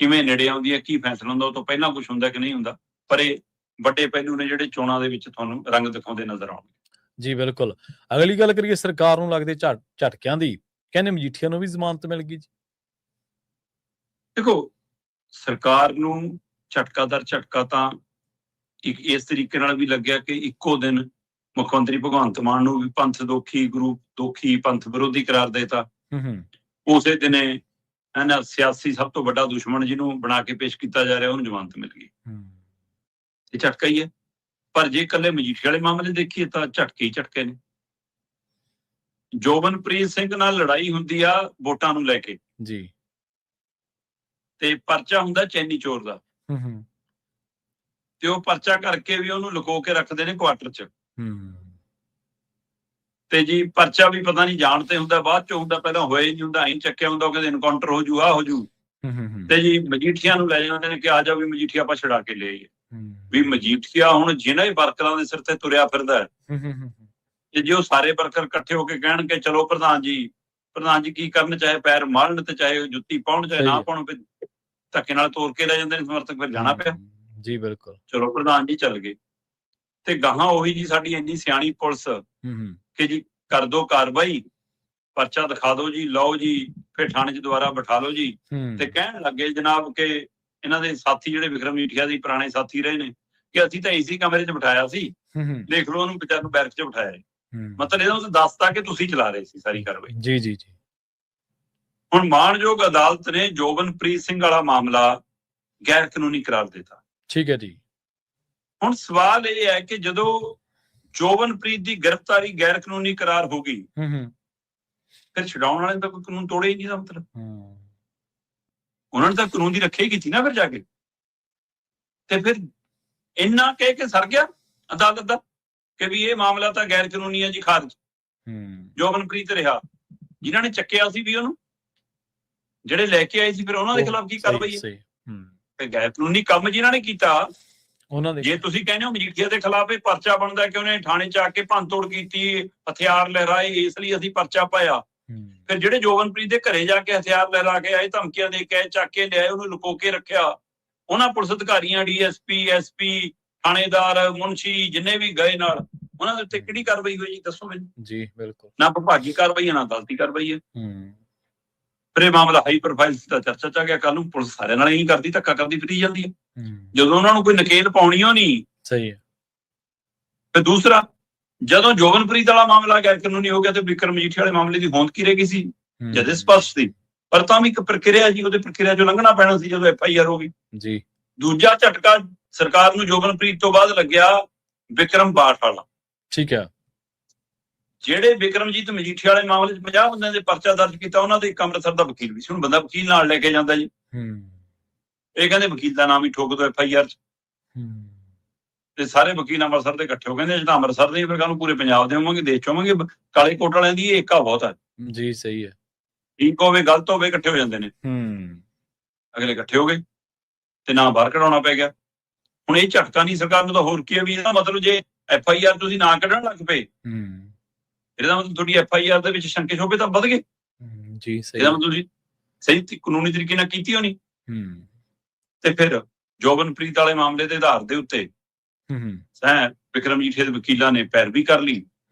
ਕਿਵੇਂ ਨੇੜੇ ਆਉਂਦੀ ਹੈ, ਕੀ ਫੈਸਲਾ ਹੁੰਦਾ, ਉਹ ਤੋਂ ਪਹਿਲਾਂ ਕੁਝ ਹੁੰਦਾ ਕਿ ਨਹੀਂ ਹੁੰਦਾ। ਪਰ ਇਹ ਵੱਡੇ ਪਹਿਲੂ ਨੇ ਜਿਹੜੇ ਚੋਣਾਂ ਦੇ ਵਿੱਚ ਤੁਹਾਨੂੰ ਰੰਗ ਦਿਖਾਉਂਦੇ ਨਜ਼ਰ ਆਉਣਗੇ। ਜੀ ਬਿਲਕੁਲ। ਅਗਲੀ ਗੱਲ ਕਰੀਏ ਸਰਕਾਰ ਨੂੰ ਲੱਗਦੇ ਝਟਕਿਆਂ ਦੀ, ਕਹਿੰਦੇ ਮਜੀਠੀਆ ਨੂੰ ਵੀ ਜ਼ਮਾਨਤ ਮਿਲ ਗਈ ਜੀ। ਦੇਖੋ, ਸਰਕਾਰ ਨੂੰ ਝਟਕਾ ਦਰ ਝਟਕਾ ਤਾਂ ਇੱਕ ਇਸ ਤਰੀਕੇ ਨਾਲ ਵੀ ਲੱਗਿਆ ਕਿ ਇੱਕੋ ਦਿਨ ਮੁੱਖ ਮੰਤਰੀ ਭਗਵੰਤ ਮਾਨ ਨੂੰ ਵੀ ਪੰਥ ਦੋਖੀ, ਗੁਰੂ ਦੋਖੀ, ਪੰਥ ਵਿਰੋਧੀ ਕਰਾਰ ਦੇਤਾ। ਉਸੇ ਦਿਨੇ ਇਹਨਾਂ ਸਿਆਸੀ ਸਭ ਤੋਂ ਵੱਡਾ ਦੁਸ਼ਮਣ ਜਿਹਨੂੰ ਬਣਾ ਕੇ ਪੇਸ਼ ਕੀਤਾ ਜਾ ਰਿਹਾ ਉਹਨੂੰ ਜ਼ਮਾਨਤ ਮਿਲ ਗਈ। ਇਹ ਝਟਕਾ ਹੀ ਹੈ। ਪਰ ਜੇ ਇਕੱਲੇ ਮਜੀਠੀਆ ਵਾਲੇ ਮਾਮਲੇ ਦੇਖੀਏ ਤਾਂ ਝਟਕੇ ਹੀ ਝਟਕੇ ਨੇ। ਜੋਬਨਪ੍ਰੀਤ ਸਿੰਘ ਨਾਲ ਲੜਾਈ ਹੁੰਦੀ ਆ ਵੋਟਾਂ ਨੂੰ ਲੈ ਕੇ ਜੀ, ਤੇ ਪਰਚਾ ਹੁੰਦਾ ਚੈਨੀ ਚੋਰ ਦਾ, ਤੇ ਉਹ ਪਰਚਾ ਕਰਕੇ ਵੀ ਉਹਨੂੰ ਲੁਕੋ ਕੇ ਰੱਖਦੇ ਨੇ ਕੁਆਟਰ 'ਚ। ਤੇ ਜੀ ਪਰਚਾ ਵੀ ਪਤਾ ਨਹੀਂ ਜਾਣ ਤੇ ਹੁੰਦਾ, ਬਾਅਦ ਚ ਹੁੰਦਾ, ਪਹਿਲਾਂ ਹੋਇਆ ਹੀ ਨਹੀਂ ਹੁੰਦਾ, ਐਂ ਚੱਕਿਆ ਹੁੰਦਾ ਕਿ ਇਨਕਾਊਂਟਰ ਹੋ ਜੂ, ਆਹ ਹੋ ਜੂ। ਤੇ ਜੀ ਮਜੀਠੀਆ ਨੂੰ ਲੈ ਜਾਂਦੇ ਨੇ ਕਿ ਆ ਜਾ ਵੀ ਮਜੀਠੀਆ ਆਪਾਂ ਛੁਡਾ ਕੇ ਲਿਆਈਏ। ਵੀ ਮਜੀਠੀਆ ਹੁਣ ਜਿਹਨਾਂ ਹੀ ਵਰਕਰਾਂ ਦੇ ਸਿਰ ਤੇ ਤੁਰਿਆ ਫਿਰਦਾ ਹੈ, ਜੇ ਉਹ ਸਾਰੇ ਵਰਕਰ ਇਕੱਠੇ ਹੋ ਕੇ ਕਹਿਣ ਕਿ ਚਲੋ ਪ੍ਰਧਾਨ ਜੀ ਕੀ ਕਰਨ, ਚਾਹੇ ਪੈਰ ਮਾਰਨ ਤੇ ਚਾਹੇ ਜੁੱਤੀ ਪਾਉਣ ਚਾਹੇ ਨਾ ਪਾਉਣ, ਧੱਕੇ ਨਾਲ ਤੋੜ ਕੇ ਲੈ ਜਾਂਦੇ ਨੇ ਸਮਰਥਕ, ਫਿਰ ਜਾਣਾ ਪਿਆ ਜੀ। ਬਿਲਕੁਲ। ਚਲੋ ਪ੍ਰਧਾਨ ਜੀ ਚੱਲ ਗਏ ਤੇ ਗਾਹਾਂ ਉਹੀ ਜੀ ਸਾਡੀ ਇੰਨੀ ਸਿਆਣੀ ਪੁਲਿਸ ਕਿ ਜੀ ਕਰ ਦੋ ਕਾਰਵਾਈ, ਪਰਚਾ ਦਿਖਾ ਦਿਓ ਜੀ, ਲਓ ਜੀ, ਫਿਰ ਥਾਣੇ 'ਚ ਦੁਬਾਰਾ ਬਿਠਾ ਲਓ ਜੀ। ਤੇ ਕਹਿਣ ਲੱਗੇ ਜਨਾਬ ਕਿ ਇਹਨਾਂ ਦੇ ਸਾਥੀ ਜਿਹੜੇ ਵਿਕਰਮ ਮਜੀਠੀਆ ਦੇ ਪੁਰਾਣੇ ਸਾਥੀ ਰਹੇ ਨੇ ਕਿ ਅਸੀਂ ਤਾਂ ਇਸੀ ਕਮਰੇ 'ਚ ਬਿਠਾਇਆ ਸੀ, ਦੇਖ ਲਓ ਉਹਨੂੰ ਵਿਚਾਰ ਨੂੰ ਬੈਰਕ 'ਚ ਬਿਠਾਇਆ। ਮਤਲਬ ਇਹਦਾ ਦੱਸਤਾ ਕਿ ਤੁਸੀਂ ਚਲਾ ਰਹੇ ਸੀ ਸਾਰੀ ਕਾਰਵਾਈ। ਜੀ ਜੀ ਜੀ। ਹੁਣ ਮਾਣਯੋਗ ਅਦਾਲਤ ਨੇ ਜੋਬਨਪ੍ਰੀਤ ਸਿੰਘ ਵਾਲਾ ਮਾਮਲਾ ਗੈਰ ਕਾਨੂੰਨੀ ਕਰਾਰ ਦਿੱਤਾ। ਠੀਕ ਹੈ ਜੀ। ਹੁਣ ਸਵਾਲ ਇਹ ਹੈ ਕਿ ਜਦੋਂ ਜੋਬਨਪ੍ਰੀਤ ਦੀ ਗ੍ਰਿਫਤਾਰੀ ਗੈਰ ਕਾਨੂੰਨੀ ਕਰਾਰ ਹੋ ਗਈ, ਫਿਰ ਛਡਾਉਣ ਵਾਲੇ ਤਾਂ ਕੋਈ ਕਾਨੂੰਨ ਤੋੜੇ ਹੀ ਨਹੀਂ ਦਾ ਮਤਲਬ। ਉਹਨਾਂ ਨੇ ਤਾਂ ਕਾਨੂੰਨ ਦੀ ਰੱਖਿਆ ਹੀ ਕੀਤੀ ਨਾ ਫਿਰ ਜਾ ਕੇ। ਤੇ ਫਿਰ ਇੰਨਾ ਕਹਿ ਕੇ ਸਰ ਗਿਆ ਅਦਾਲਤ ਦਾ ਕਿ ਵੀ ਇਹ ਮਾਮਲਾ ਤਾਂ ਗੈਰ ਕਾਨੂੰਨੀ ਹੈ ਜੀ, ਖਾਰਜ। ਜੋਬਨਪ੍ਰੀਤ ਰਿਹਾ, ਜਿਨ੍ਹਾਂ ਨੇ ਚੱਕਿਆ ਸੀ ਵੀ ਉਹਨੂੰ, ਜਿਹੜੇ ਲੈ ਕੇ ਆਏ ਸੀ, ਫਿਰ ਉਹਨਾਂ ਦੇ ਖਿਲਾਫ ਕੀ ਕਾਰਵਾਈ ਹੈ? ਤੇ ਗੈਰ ਕਾਨੂੰਨੀ ਕੰਮ ਜਿਨ੍ਹਾਂ ਨੇ ਕੀਤਾ, ਜੇ ਤੁਸੀਂ ਕਹਿੰਦੇ ਹੋ ਮਜੀਠੀਆ ਦੇ ਖਿਲਾਫ ਇਹ ਪਰਚਾ ਬਣਦਾ ਕਿ ਉਹਨੇ ਥਾਣੇ 'ਚ ਆ ਕੇ ਭੰਨਤੋੜ ਕੀਤੀ, ਹਥਿਆਰ ਲਹਿਰਾਏ, ਇਸ ਲਈ ਅਸੀਂ ਪਰਚਾ ਪਾਇਆ। ਫਿਰ ਜਿਹੜੇ ਜੋਬਨਪ੍ਰੀਤ ਦੇ ਘਰੇ ਜਾ ਕੇ ਹਥਿਆਰ ਲਹਿਰਾ ਕੇ ਆਏ, ਧਮਕੀਆਂ ਦੇ ਕੇ ਚੱਕ ਕੇ ਲਿਆਏ, ਉਹਨੂੰ ਲੁਕੋ ਕੇ ਰੱਖਿਆ, ਉਹਨਾਂ ਪੁਲਿਸ ਅਧਿਕਾਰੀਆਂ, DSP, SP, ਥਾਣੇਦਾਰ, ਮੁਨਸ਼ੀ ਜਿੰਨੇ ਵੀ ਗਏ ਨਾਲ, ਉਹਨਾਂ ਦੇ ਉੱਤੇ ਕਿਹੜੀ ਕਾਰਵਾਈ ਹੋਈ ਜੀ ਦੱਸੋ ਮੈਨੂੰ? ਜੀ ਬਿਲਕੁਲ। ਨਾ ਵਿਭਾਗੀ ਕਾਰਵਾਈ ਹੈ, ਨਾ ਅਦਾਲਤੀ ਕਾਰਵਾਈ ਹੈ। ਫਿਰ ਇਹ ਮਾਮਲਾ ਹਾਈ ਪ੍ਰੋਫਾਈਲ ਦਾ ਚਰਚਾ 'ਚ ਆ ਗਿਆ। ਕੱਲ ਨੂੰ ਪੁਲਿਸ ਸਾਰਿਆਂ ਨਾਲ ਹੀ ਕਰਦੀ, ਧੱਕਾ ਕਰਦੀ ਫਿਰੀ ਜਾਂਦੀ ਹੈ ਜਦੋਂ ਉਹਨਾਂ ਨੂੰ ਕੋਈ ਨਕੇਲ ਪਾਉਣੀ ਹੋ ਨਹੀਂ। ਸਹੀ ਹੈ। ਤੇ ਦੂਸਰਾ, ਜਦੋਂ ਜੋਬਨਪ੍ਰੀਤ ਵਾਲਾ ਮਾਮਲਾ ਗੈਰ ਕਾਨੂੰਨੀ ਹੋ ਗਿਆ ਤੇ ਵਿਕਰਮ ਮਜੀਠੀਆ ਵਾਲੇ ਮਾਮਲੇ ਦੀ ਹੋਂਦ ਕੀ ਰਹਿ ਗਈ ਸੀ? ਜਦ ਸਪਸ਼ਟ ਸੀ, ਪਰ ਤਾਂ ਵੀ ਇੱਕ ਪ੍ਰਕਿਰਿਆ ਜੀ, ਉਹਦੇ ਪ੍ਰਕਿਰਿਆ ਚੋਂ ਲੰਘਣਾ ਪੈਣਾ ਸੀ ਜਦੋਂ FIR ਹੋ ਗਈ ਜੀ। ਦੂਜਾ ਝਟਕਾ ਸਰਕਾਰ ਨੂੰ ਜੋਬਨਪ੍ਰੀਤ ਤੋਂ ਬਾਅਦ ਲੱਗਿਆ ਵਿਕਰਮ ਬਾਠ ਵਾਲਾ। ਠੀਕ ਹੈ। ਜਿਹੜੇ ਵਿਕਰਮਜੀਤ ਮਜੀਠੀਆ ਵਾਲੇ ਮਾਮਲੇ 'ਚ 50 ਬੰਦਿਆਂ ਦੇ ਪਰਚਾ ਦਰਜ ਕੀਤਾ, ਉਹਨਾਂ ਦੇ ਇੱਕ ਅੰਮ੍ਰਿਤਸਰ ਦਾ ਵਕੀਲ ਵੀ ਸੀ। ਹੁਣ ਬੰਦਾ ਵਕੀਲ ਨਾਲ ਲੈ ਕੇ ਜਾਂਦਾ ਜੀ, ਇਹ ਕਹਿੰਦੇ ਵਕੀਲ ਦਾ ਨਾਮ ਹੀ ਠੋਕ ਦੋ FIR 'ਚ, ਤੇ ਸਾਰੇ ਵਕੀਲ ਅੰਮ੍ਰਿਤਸਰ ਦੇ ਇਕੱਠੇ ਹੋ ਕਹਿੰਦੇ ਜੇ ਤਾਂ ਅੰਮ੍ਰਿਤਸਰ ਦੇ ਫਿਰ ਕੱਲ ਪੂਰੇ ਪੰਜਾਬ ਦੇ ਹੋਵਾਂਗੇ, ਦੇਸ਼ 'ਚ ਹੋਵਾਂਗੇ। ਕਾਲੇ ਕੋਟ ਵਾਲਿਆਂ ਦੀ ਇਹ ਏਕਾ ਬਹੁਤ ਹੈ ਜੀ। ਸਹੀ ਹੈ, ਠੀਕ ਹੋਵੇ ਗਲਤ ਹੋਵੇ ਇਕੱਠੇ ਹੋ ਜਾਂਦੇ ਨੇ। ਅਗਲੇ ਇਕੱਠੇ ਹੋ ਗਏ ਤੇ ਨਾ ਬਾਹਰ ਕਢਾਉਣਾ ਪੈ ਗਿਆ। ਹੁਣ ਇਹ ਝਟਕਾ ਨਹੀਂ ਸਰਕਾਰ ਨੂੰ ਤਾਂ ਹੋਰ ਕੀ ਹੈ ਵੀ ਇਹਦਾ ਮਤਲਬ ਜੇ FIR ਤੁਸੀਂ ਨਾ ਕੱਢਣ ਲੱਗ ਪਏ, ਇਹਦਾ ਮਤਲਬ ਤੁਹਾਡੀ FIR ਦੇ ਵਿੱਚ ਸ਼ੰਕੇ ਸ਼ੋਭੇ ਤਾਂ ਵੱਧ ਗਏ ਜੀ। ਇਹਦਾ ਮਤਲਬ ਤੁਸੀਂ ਸਹੀ ਕਾਨੂੰਨੀ ਤਰੀਕੇ ਨਾਲ ਕੀਤੀ ਹੋਣੀ। ਤੇ ਫਿਰ ਜੋਬਨਪ੍ਰੀਤ ਵਾਲੇ ਮਾਮਲੇ ਦੇ ਆਧਾਰ ਦੇ ਉੱਤੇ ਵਿਕਰਮਜੀਠ ਦੇ ਵਕੀਲਾਂ ਨੇ ਪੈਰਵੀ ਕਰ ਲਈ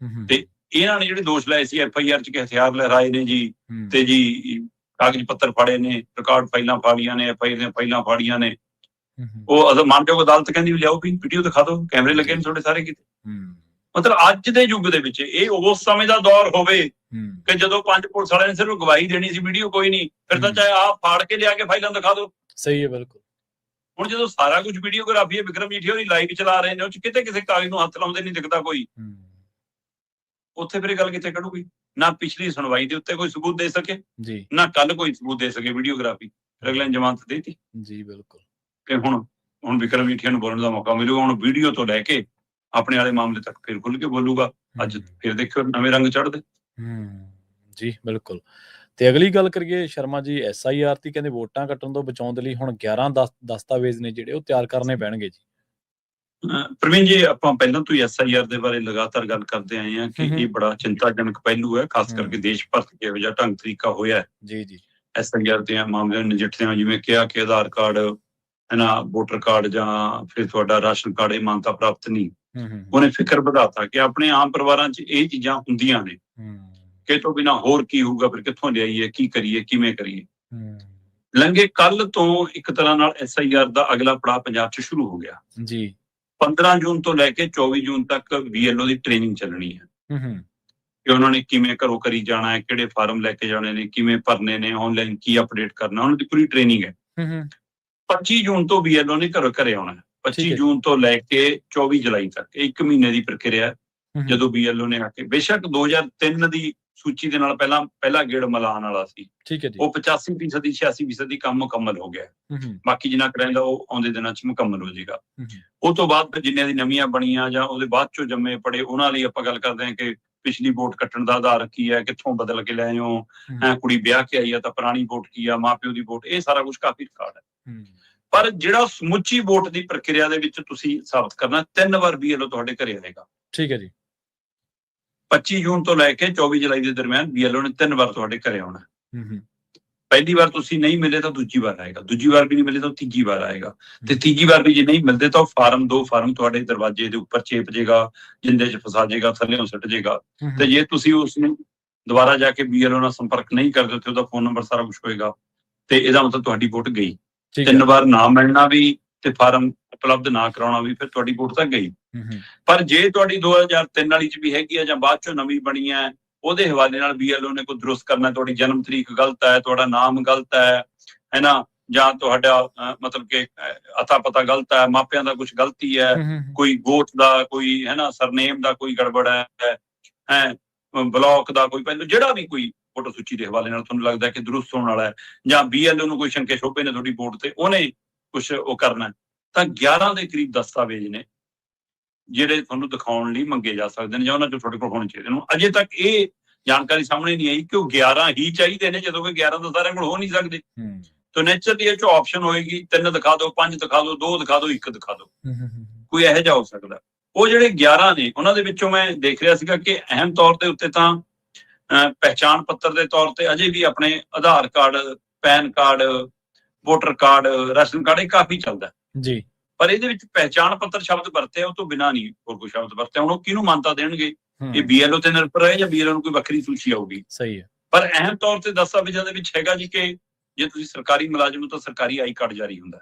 ਤੇ ਇਹਨਾਂ ਨੇ ਜਿਹੜੇ ਦੋਸ਼ ਲਾਏ ਸੀ FIR 'ਚ ਕਿ ਹਥਿਆਰ ਲਹਿਰਾਏ ਨੇ ਜੀ, ਤੇ ਜੀ ਕਾਗਜ਼ ਪੱਤਰ ਫਾੜੇ ਨੇ, ਰਿਕਾਰਡ ਫਾਈਲਾਂ ਫਾੜੀਆਂ ਨੇ, FIR ਦੀਆਂ ਫਾਈਲਾਂ ਫਾੜੀਆਂ ਨੇ। ਉਹ ਮਾਨਯੋਗ ਅਦਾਲਤ ਕਹਿੰਦੀ ਵੀ ਲਿਆਓ ਵੀ ਵੀਡੀਓ ਦਿਖਾ ਦਿਓ, ਕੈਮਰੇ ਲੱਗੇ ਨੇ ਤੁਹਾਡੇ ਸਾਰੇ ਕਿਤੇ। ਮਤਲਬ ਅੱਜ ਦੇ ਯੁੱਗ ਦੇ ਵਿੱਚ ਇਹ ਉਸ ਸਮੇਂ ਦਾ ਦੌਰ ਹੋਵੇ ਕਿ ਜਦੋਂ 5 ਪੁਲਿਸ ਵਾਲਿਆਂ ਨੇ ਸਿਰਫ ਗਵਾਹੀ ਦੇਣੀ ਸੀ, ਵੀਡੀਓ ਕੋਈ ਨਹੀਂ, ਫਿਰ ਤਾਂ ਚਾਹੇ ਆਪ ਫਾੜ ਕੇ ਲਿਆ ਕੇ ਫਾਈਲਾਂ ਦਿਖਾ ਦਿਓ। ਸਹੀ ਹੈ, ਬਿਲਕੁਲ। ਹੁਣ ਜਦੋਂ ਸਾਰਾ ਕੁਝ ਵੀਡੀਓਗ੍ਰਾਫੀ ਹੈ, ਵਿਕਰਮਜੀਠ ਹੋਣੀ ਲਾਈਵ ਚਲਾ ਰਹੇ ਨੇ, ਉਹ 'ਚ ਕਿਤੇ ਕਿਸੇ ਕਾਗਜ਼ ਨੂੰ ਹੱਥ ਲਾਉਂਦੇ ਨਹੀਂ ਦਿਖਦਾ ਕੋਈ, ਉੱਥੇ ਫਿਰ ਇਹ ਗੱਲ ਕਿੱਥੇ ਕੱਢੂਗੀ? ਨਾ ਪਿਛਲੀ ਸੁਣਵਾਈ ਦੇ ਉੱਤੇ ਕੋਈ ਸਬੂਤ ਦੇ ਸਕੇ ਜੀ, ਨਾ ਕੱਲ ਕੋਈ ਸਬੂਤ ਦੇ ਸਕੇ ਵੀਡੀਓਗ੍ਰਾਫੀ, ਅਗਲੇ ਨੇ ਜ਼ਮਾਨਤ ਦੇ ਦਿੱਤੀ ਜੀ। ਬਿਲਕੁਲ। ਕਿ ਹੁਣ ਵਿਕਰਮਜੀਠੀਆ ਨੂੰ ਬੋਲਣ ਦਾ ਮੌਕਾ ਮਿਲੂਗਾ। ਹੁਣ ਵੀਡੀਓ ਤੋਂ ਲੈ ਕੇ ਆਪਣੇ ਵਾਲੇ ਮਾਮਲੇ ਤੱਕ ਫਿਰ ਖੁੱਲ ਕੇ ਬੋਲੂਗਾ। ਅੱਜ ਫਿਰ ਦੇਖਿਓ ਨਵੇਂ ਰੰਗ ਚੜ੍ਹਦੇ। ਜੀ ਬਿਲਕੁਲ। ਤੇ ਅਗਲੀ ਗੱਲ ਕਰੀਏ ਸ਼ਰਮਾ ਜੀ, SIR ਦੀ ਕਹਿੰਦੇ ਵੋਟਾਂ ਕੱਟਣ ਤੋਂ ਬਚਾਉਣ ਦੇ ਲਈ ਹੁਣ 11 ਦਸਤਾਵੇਜ਼ ਨੇ ਜਿਹੜੇ ਉਹ ਤਿਆਰ ਕਰਨੇ ਪੈਣਗੇ ਜੀ। ਪ੍ਰਵੀਨ ਜੀ, ਆਪਾਂ ਪਹਿਲਾਂ ਤੋਂ ਹੀ SIR ਦੇ ਬਾਰੇ ਲਗਾਤਾਰ ਗੱਲ ਕਰਦੇ ਆਏ ਹਾਂ ਕਿ ਇਹ ਬੜਾ ਚਿੰਤਾਜਨਕ ਪਹਿਲੂ ਹੈ, ਖਾਸ ਕਰਕੇ ਦੇਸ਼ ਭਰ 'ਚ ਇਹੋ ਜਿਹਾ ਢੰਗ ਤਰੀਕਾ ਹੋਇਆ ਜੀ। SIR ਦੇ ਮਾਮਲਿਆਂ ਨੂੰ ਨਜਿੱਠਦਿਆਂ, ਜਿਵੇਂ ਕਿਹਾ ਕਿ ਆਧਾਰ ਕਾਰਡ ਹੈ ਨਾ, ਵੋਟਰ ਕਾਰਡ ਜਾਂ ਫਿਰ ਤੁਹਾਡਾ ਰਾਸ਼ਨ ਕਾਰਡ ਇਹ ਮਾਨਤਾ ਪ੍ਰਾਪਤ ਨਹੀਂ, ਉਹਨੇ ਫਿਕਰ ਵਧਾਤਾ ਕਿ ਆਪਣੇ ਆਮ ਪਰਿਵਾਰਾਂ 'ਚ ਇਹ ਚੀਜ਼ਾਂ ਹੁੰਦੀਆਂ ਨੇ, ਕਿ ਤੋਂ ਬਿਨਾਂ ਹੋਰ ਕੀ ਹੋਊਗਾ, ਫਿਰ ਕਿੱਥੋਂ ਲਿਆਈਏ, ਕੀ ਕਰੀਏ, ਕਿਵੇਂ ਕਰੀਏ। ਲੰਘੇ ਕੱਲ ਤੋਂ ਇੱਕ ਤਰ੍ਹਾਂ ਨਾਲ SIR ਦਾ ਅਗਲਾ ਪੜਾਅ ਪੰਜਾਬ 'ਚ ਸ਼ੁਰੂ ਹੋ ਗਿਆ ਜੀ। 15 ਜੂਨ ਤੋਂ ਲੈ ਕੇ 24 ਜੂਨ ਤੱਕ BLO ਦੀ ਟ੍ਰੇਨਿੰਗ ਚੱਲਣੀ ਹੈ ਕਿ ਉਹਨਾਂ ਨੇ ਕਿਵੇਂ ਘਰੋਂ ਕਰੀ ਜਾਣਾ ਹੈ, ਕਿਹੜੇ ਫਾਰਮ ਲੈ ਕੇ ਜਾਣੇ ਨੇ, ਕਿਵੇਂ ਭਰਨੇ ਨੇ, ਆਨਲਾਈਨ ਕੀ ਅਪਡੇਟ ਕਰਨਾ, ਉਹਨਾਂ ਦੀ ਪੂਰੀ ਟ੍ਰੇਨਿੰਗ ਹੈ। 25 ਜੂਨ ਤੋਂ BLO ਨੇ ਘਰੇ ਆਉਣਾ ਹੈ। 25 ਜੂਨ ਤੋਂ ਲੈ ਕੇ 24 ਜੁਲਾਈ ਤੱਕ, 1 ਮਹੀਨੇ ਦੀ ਪ੍ਰਕਿਰਿਆ ਹੈ। ਜਦੋਂ BLO ਨੇ ਆ ਕੇ, ਬੇਸ਼ੱਕ 2003 ਦੀ ਸੂਚੀ ਦੇ ਨਾਲ ਪਹਿਲਾ ਗੇੜ ਮਿਲਾਨ ਵਾਲਾ ਸੀ, ਉਹ 85% 86% ਕੰਮ ਮੁਕੰਮਲ ਹੋ ਗਿਆ, ਬਾਕੀ ਜਿੰਨਾ ਰਹਿੰਦਾ ਉਹ ਆਉਂਦੇ ਦਿਨਾਂ 'ਚ ਮੁਕੰਮਲ ਹੋ ਜਾਏਗਾ। ਉਹ ਤੋਂ ਬਾਅਦ ਜਿੰਨੀਆਂ ਦੀ ਨਵੀਆਂ ਬਣੀਆਂ ਜਾਂ ਉਹਦੇ ਬਾਅਦ ਚੋਂ ਜੰਮੇ ਪੜੇ, ਉਹਨਾਂ ਲਈ ਆਪਾਂ ਗੱਲ ਕਰਦੇ ਹਾਂ ਕਿ ਪਿਛਲੀ ਵੋਟ ਕੱਟਣ ਦਾ ਆਧਾਰ ਕੀ ਹੈ, ਕਿੱਥੋਂ ਬਦਲ ਕੇ ਲੈ ਆਓ, ਕੁੜੀ ਵਿਆਹ ਕੇ ਆਈ ਆ ਤਾਂ ਪੁਰਾਣੀ ਵੋਟ ਕੀ ਆ, ਮਾਂ ਪਿਓ ਦੀ ਵੋਟ, ਇਹ ਸਾਰਾ ਕੁਝ ਕਾਫੀ ਰਿਕਾਰਡ ਹੈ। ਪਰ ਜਿਹੜਾ ਸਮੁੱਚੀ ਵੋਟ ਦੀ ਪ੍ਰਕਿਰਿਆ ਦੇ ਵਿੱਚ ਤੁਸੀਂ ਸਾਬਤ ਕਰਨਾ, 3 ਵਾਰ BLO ਤੁਹਾਡੇ ਘਰੇ ਆਏਗਾ। ਠੀਕ ਹੈ ਜੀ। 25 ਜੂਨ ਤੋਂ ਲੈ ਕੇ 24 ਜੁਲਾਈ ਦੇ ਦਰਮਿਆਨ BLO ਨੇ 3 ਵਾਰ ਤੁਹਾਡੇ ਘਰੇ ਆਉਣਾ। ਪਹਿਲੀ ਵਾਰ ਤੁਸੀਂ ਨਹੀਂ ਮਿਲੇ ਤਾਂ ਦੂਜੀ ਵਾਰ ਆਏਗਾ, ਦੂਜੀ ਵਾਰ ਵੀ ਨਹੀਂ ਮਿਲੇ ਤਾਂ ਤੀਜੀ ਵਾਰ ਆਏਗਾ, ਤੇ ਤੀਜੀ ਵਾਰ ਵੀ ਜੇ ਨਹੀਂ ਮਿਲਦੇ ਤਾਂ ਦੋ ਫਾਰਮ ਤੁਹਾਡੇ ਦਰਵਾਜ਼ੇ ਦੇ ਉੱਪਰ ਚੇਪ ਜਾਏਗਾ, ਜਿੰਦੇ 'ਚ ਫਸਾ ਜਾਏਗਾ, ਥੱਲੇੋਂ ਸੁੱਟ ਜਾਏਗਾ। ਤੇ ਜੇ ਤੁਸੀਂ ਉਸ ਨੂੰ ਦੁਬਾਰਾ ਜਾ ਕੇ BLO ਨਾਲ ਸੰਪਰਕ ਨਹੀਂ ਕਰਦੇ, ਉੱਥੇ ਉਹਦਾ ਫੋਨ ਨੰਬਰ ਸਾਰਾ ਕੁਝ ਹੋਏਗਾ, ਤੇ ਇਹਦਾ ਮਤਲਬ ਤੁਹਾਡੀ ਵੋਟ ਗਈ। 3 ਵਾਰ ਨਾ ਮਿਲਣਾ ਵੀ ਤੇ ਫਾਰਮ ਉਪਲਬਧ ਨਾ ਕਰਾਉਣਾ ਵੀ, ਫਿਰ ਤੁਹਾਡੀ ਵੋਟ ਤਾਂ ਗਈ। ਪਰ ਜੇ ਤੁਹਾਡੀ 2003 ਵਾਲੀ 'ਚ ਵੀ ਹੈਗੀ ਆ ਜਾਂ ਬਾਅਦ ਚੋਂ ਨਵੀਂ ਬਣੀ ਹੈ, ਉਹਦੇ ਹਵਾਲੇ ਨਾਲ BLO ਨੇ ਕੋਈ ਦਰੁਸਤ ਕਰਨਾ, ਤੁਹਾਡੀ ਜਨਮ ਤਰੀਕ ਗਲਤ ਹੈ, ਤੁਹਾਡਾ ਨਾਮ ਗਲਤ ਹੈ ਨਾ, ਜਾਂ ਤੁਹਾਡਾ ਮਤਲਬ ਕਿ ਅਤਾ ਪਤਾ ਗਲਤ ਹੈ, ਮਾਪਿਆਂ ਦਾ ਕੁਝ ਗਲਤੀ ਹੈ, ਕੋਈ ਗੋਤ ਦਾ ਕੋਈ ਹੈ ਨਾ ਸਰਨੇਮ ਦਾ ਕੋਈ ਗੜਬੜ ਹੈ, ਬਲੌਕ ਦਾ ਕੋਈ ਪਹਿਲੂ, ਜਿਹੜਾ ਵੀ ਕੋਈ ਵੋਟਰ ਸੂਚੀ ਦੇ ਹਵਾਲੇ ਨਾਲ ਤੁਹਾਨੂੰ ਲੱਗਦਾ ਕਿ ਦਰੁਸਤ ਹੋਣ ਵਾਲਾ ਹੈ, ਜਾਂ BLO ਨੂੰ ਕੋਈ ਸ਼ੰਕੇ ਸ਼ੋਭੇ ਨੇ ਤੁਹਾਡੀ ਵੋਟ ਤੇ, ਉਹਨੇ ਕੁਛ ਉਹ ਕਰਨਾ, ਤਾਂ 11 ਦੇ ਕਰੀਬ ਦਸਤਾਵੇਜ਼ ਨੇ ਜਿਹੜੇ ਤੁਹਾਨੂੰ ਦਿਖਾਉਣ ਲਈ ਮੰਗੇ ਜਾ ਸਕਦੇ ਨੇ, ਜਾਂ ਉਹਨਾਂ 'ਚ ਤੁਹਾਡੇ ਕੋਲ ਹੋਣੇ ਚਾਹੀਦੇ ਨੇ। ਅਜੇ ਤੱਕ ਇਹ ਜਾਣਕਾਰੀ ਸਾਹਮਣੇ ਨਹੀਂ ਆਈ ਕਿ ਉਹ 11 ਹੀ ਚਾਹੀਦੇ ਨੇ, ਜਦੋਂ ਕਿ 11 ਤਾਂ ਸਾਰਿਆਂ ਕੋਲ ਹੋ ਨਹੀਂ ਸਕਦੇ। ਤਾਂ ਨੇਚਰਲੀ ਇਹ 'ਚ ਆਪਸ਼ਨ ਹੋਏਗੀ, 3 ਦਿਖਾ ਦਿਓ, 5 ਦਿਖਾ ਦਿਓ, 2 ਦਿਖਾ ਦਿਓ, 1 ਦਿਖਾ ਦਿਓ, ਕੋਈ ਇਹੋ ਜਿਹਾ ਹੋ ਸਕਦਾ। ਉਹ ਜਿਹੜੇ 11 ਨੇ, ਉਹਨਾਂ ਦੇ ਵਿੱਚੋਂ ਮੈਂ ਦੇਖ ਰਿਹਾ ਸੀਗਾ ਕਿ ਅਹਿਮ ਤੌਰ ਦੇ ਉੱਤੇ ਤਾਂ ਪਹਿਚਾਣ ਪੱਤਰ ਦੇ ਤੌਰ ਤੇ ਅਜੇ ਵੀ ਆਪਣੇ Aadhaar card, PAN card, voter card, ration card, ਇਹ ਕਾਫੀ ਚੱਲਦਾ ਜੀ। ਪਰ ਇਹਦੇ ਵਿੱਚ ਪਹਿਚਾਣ ਪੱਤਰ ਸ਼ਬਦ ਵਰਤਿਆ, ਉਹ ਤੋਂ ਬਿਨਾਂ ਨਹੀਂ ਹੋਰ ਕੋਈ ਸ਼ਬਦ ਵਰਤਿਆ। ਹੁਣ ਉਹ ਕਿਹਨੂੰ ਮਾਨਤਾ ਦੇਣਗੇ? ਇਹ BLO ਤੇ ਨਿਰਭਰ ਹੈ ਜਾਂ BLO ਨੂੰ ਕੋਈ ਵੱਖਰੀ ਸੂਚੀ ਆਊਗੀ? ਸਹੀ ਹੈ। ਪਰ ਅਹਿਮ ਤੌਰ ਤੇ ਦਸਤਾਵੇਜ਼ਾਂ ਦੇ ਵਿੱਚ ਹੈਗਾ ਜੀ ਕਿ ਜੇ ਤੁਸੀਂ ਸਰਕਾਰੀ ਮੁਲਾਜ਼ਮ ਹੋ ਤਾਂ ਸਰਕਾਰੀ ਆਈ ਕਾਰਡ ਜਾਰੀ ਹੁੰਦਾ।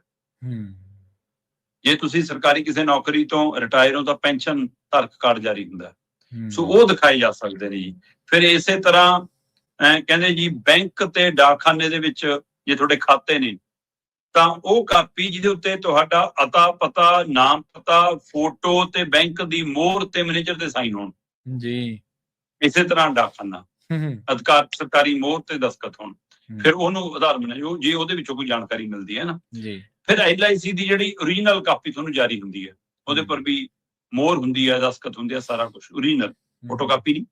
ਜੇ ਤੁਸੀਂ ਸਰਕਾਰੀ ਕਿਸੇ ਨੌਕਰੀ ਤੋਂ ਰਿਟਾਇਰ ਹੋ ਤਾਂ ਪੈਨਸ਼ਨ ਧਾਰਕ ਕਾਰਡ ਜਾਰੀ ਹੁੰਦਾ। ਸੋ ਉਹ ਦਿਖਾਏ ਜਾ ਸਕਦੇ ਨੇ ਜੀ। ਫਿਰ ਇਸੇ ਤਰ੍ਹਾਂ ਕਹਿੰਦੇ ਜੀ ਬੈਂਕ ਤੇ ਡਾਕਖਾਨੇ ਦੇ ਵਿੱਚ ਜੇ ਤੁਹਾਡੇ ਖਾਤੇ ਨੇ ਤਾਂ ਉਹ ਕਾਪੀ ਜਿਹਦੇ ਉੱਤੇ ਤੁਹਾਡਾ ਅਤਾ ਪਤਾ, ਨਾਮ ਪਤਾ, ਫੋਟੋ ਤੇ ਬੈਂਕ ਦੀ ਮੋਹਰ ਤੇ ਮੈਨੇਜਰ ਦੇ ਸਾਈਨ ਹੋਣ ਜੀ, ਇਸੇ ਤਰ੍ਹਾਂ ਡਾਕਖਾਨਾ ਅਧਿਕਾਰ ਸਰਕਾਰੀ ਮੋਹਰ ਤੇ ਦਸਤਖਤ ਹੋਣ, ਫਿਰ ਉਹਨੂੰ ਆਧਾਰ ਬਣਾਇਓ ਜੇ ਉਹਦੇ ਵਿੱਚੋਂ ਕੋਈ ਜਾਣਕਾਰੀ ਮਿਲਦੀ ਹੈ ਨਾ ਜੀ। ਫਿਰ LIC ਦੀ ਜਿਹੜੀ ਓਰੀਜਨਲ ਕਾਪੀ ਤੁਹਾਨੂੰ ਜਾਰੀ ਹੁੰਦੀ ਹੈ, ਉਹਦੇ ਪਰ ਵੀ ਮੋਹਰ ਹੁੰਦੀ ਹੈ, ਦਸਤਖਤ ਹੁੰਦੇ ਆ, ਸਾਰਾ ਕੁਝ ਓਰੀਜਨਲ, ਫੋਟੋ ਕਾਪੀ ਨਹੀਂ,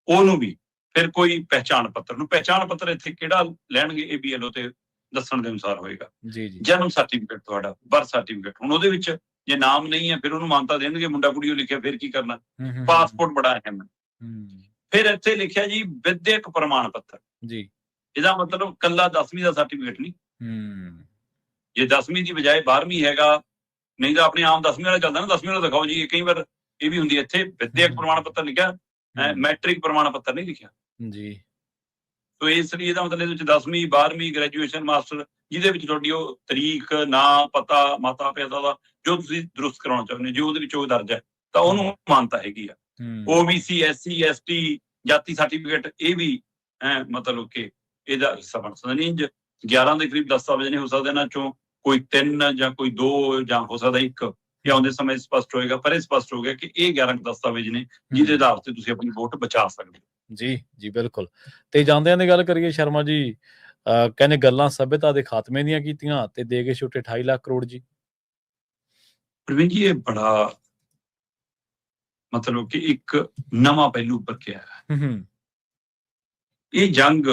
ਉਹਨੂੰ ਵੀ। ਫਿਰ ਕੋਈ ਪਹਿਚਾਣ ਪੱਤਰ ਨੂੰ, ਪਹਿਚਾਣ ਪੱਤਰ ਇੱਥੇ ਕਿਹੜਾ ਲੈਣਗੇ, ABLO ਤੇ ਦੱਸਣ ਦੇ ਅਨੁਸਾਰ ਹੋਏਗਾ। ਜਨਮ ਸਰਟੀਫਿਕੇਟ ਤੁਹਾਡਾ, ਬਰਥ ਸਰਟੀਫਿਕੇਟ, ਹੁਣ ਉਹਦੇ ਵਿੱਚ ਜੇ ਨਾਮ ਨਹੀਂ ਹੈ ਫਿਰ ਉਹਨੂੰ ਮਾਨਤਾ ਦੇਣਗੇ, ਮੁੰਡਾ ਕੁੜੀ ਲਿਖਿਆ ਫਿਰ ਕੀ ਕਰਨਾ, ਪਾਸਪੋਰਟ ਬੜਾ ਅਹਿਮ ਹੈ। ਫਿਰ ਇੱਥੇ ਲਿਖਿਆ ਜੀ ਵਿਦਿਅਕ ਪ੍ਰਮਾਣ ਪੱਤਰ ਜੀ, ਇਹਦਾ ਮਤਲਬ ਕੱਲਾ 10ਵੀਂ ਦਾ ਸਰਟੀਫਿਕੇਟ ਨਹੀਂ, ਜੇ 10ਵੀਂ ਦੀ ਬਜਾਏ 12ਵੀਂ ਹੈਗਾ, ਨਹੀਂ ਤਾਂ ਆਪਣੇ ਆਮ 10ਵੀਂ ਵਾਲਾ ਚੱਲਦਾ ਨਾ, 10ਵੀਂ ਵਾਲਾ ਦਿਖਾਓ ਜੀ, ਕਈ ਵਾਰ ਇਹ ਵੀ ਹੁੰਦੀ ਹੈ। ਇੱਥੇ ਵਿਦਿਅਕ ਪ੍ਰਮਾਣ ਪੱਤਰ ਲਿਖਿਆ, ਮੈਟ੍ਰਿਕ ਪ੍ਰਮਾਣ ਪੱਤਰ ਨਹੀਂ ਲਿਖਿਆ ਜੀ। ਸੋ ਇਸ ਲਈ ਇਹਦਾ ਮਤਲਬ ਇਹਦੇ ਵਿੱਚ 10ਵੀਂ 12ਵੀਂ ਗ੍ਰੈਜੂਏਸ਼ਨ ਮਾਸਟਰ, ਜਿਹਦੇ ਵਿੱਚ ਤੁਹਾਡੀ ਉਹ ਤਰੀਕ, ਨਾਂ, ਪਤਾ, ਮਾਤਾ ਪਿਤਾ ਦਾ ਜੋ ਤੁਸੀਂ ਦਰੁਸਤ ਕਰਾਉਣਾ ਚਾਹੁੰਦੇ ਹੋ, ਜੇ ਉਹਦੇ ਵਿੱਚ ਉਹ ਦਰਜ ਹੈ ਤਾਂ ਉਹਨੂੰ ਮਾਨਤਾ ਹੈਗੀ ਆ। OBC SC ST ਜਾਤੀ ਸਰਟੀਫਿਕੇਟ, ਇਹ ਵੀ ਮਤਲਬ ਕਿ ਇਹਦਾ ਹਿੱਸਾ ਬਣ ਸਕਦਾ। ਨਹੀਂ 11 ਦੇ ਕਰੀਬ ਦਸਤਾਵੇਜ਼ ਨਹੀਂ ਹੋ ਸਕਦੇ, ਇਹਨਾਂ ਚੋਂ ਕੋਈ 3 ਜਾਂ ਕੋਈ 2 ਜਾਂ ਹੋ ਸਕਦਾ 1, ਇਹ ਆਉਂਦੇ ਸਮੇਂ ਸਪਸ਼ਟ ਹੋਏਗਾ। ਪਰ ਇਹ ਸਪਸ਼ਟ ਹੋ ਗਿਆ ਕਿ ਇਹ 11 ਦਸਤਾਵੇਜ਼ ਨੇ ਜਿਹਦੇ ਆਧਾਰ ਤੇ ਤੁਸੀਂ ਆਪਣੀ ਵੋਟ ਬਚਾ ਸਕਦੇ ਹੋ। ਜੀ ਜੀ ਬਿਲਕੁਲ। ਤੇ ਜਾਂਦਿਆਂ ਦੀ ਗੱਲ ਕਰੀਏ ਸ਼ਰਮਾ ਜੀ, ਕਹਿੰਦੇ ਗੱਲਾਂ ਸਭਿਅਤਾ ਦੇ ਖਾਤਮੇ ਦੀਆਂ ਕੀਤੀਆਂ ਤੇ ਦੇ ਕੇ ਛੁੱਟੇ 28 ਲੱਖ ਕਰੋੜ ਜੀ। ਪ੍ਰਵੀਨ ਜੀ, ਇਹ ਬੜਾ ਮਤਲਬ ਕਿ ਇੱਕ ਨਵਾਂ ਪਹਿਲੂ ਉੱਪਰ ਗਿਆ ਹੈ। ਇਹ ਜੰਗ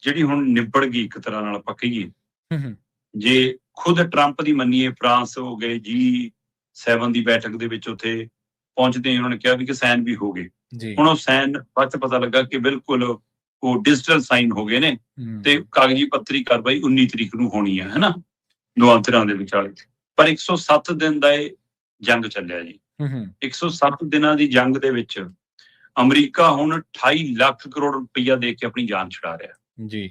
ਜਿਹੜੀ ਹੁਣ ਨਿਬੜ ਗਈ ਇੱਕ ਤਰ੍ਹਾਂ ਨਾਲ ਆਪਾਂ ਕਹੀਏ, ਜੇ ਖੁਦ ਟਰੰਪ ਦੀ ਮੰਨੀਏ, ਫਰਾਂਸ ਹੋ ਗਏ G7 ਦੀ ਬੈਠਕ ਦੇ ਵਿੱਚ ਉੱਥੇ ਪਹੁੰਚਦੇ ਉਹਨਾਂ ਨੇ ਕਿਹਾ ਵੀ ਕਿ ਸਾਈਨ ਵੀ ਹੋ ਗਏ। ਹੁਣ ਉਹ ਸਾਈਨ ਬਾਅਦ ਚ ਪਤਾ ਲੱਗਾ ਕਿ ਬਿਲਕੁਲ ਉਹ ਡਿਜੀਟਲ ਸਾਈਨ ਹੋ ਗਏ ਨੇ ਤੇ ਕਾਗਜ਼ੀ ਪੱਤਰੀ ਕਾਰਵਾਈ 19 ਤਰੀਕ ਨੂੰ ਹੋਣੀ ਹੈ, ਹਨਾ, ਦੋਵਾਂ ਧਿਰਾਂ ਦੇ ਵਿਚਾਲੇ। ਪਰ 107 ਦਿਨ ਦਾ ਇਹ ਜੰਗ ਚੱਲਿਆ ਜੀ। 107 ਦਿਨਾਂ ਦੀ ਜੰਗ ਦੇ ਵਿੱਚ ਅਮਰੀਕਾ ਹੁਣ 28 ਲੱਖ ਕਰੋੜ ਰੁਪਈਆ ਦੇ ਕੇ ਆਪਣੀ ਜਾਨ ਛੁਡਾ ਰਿਹਾ ਜੀ।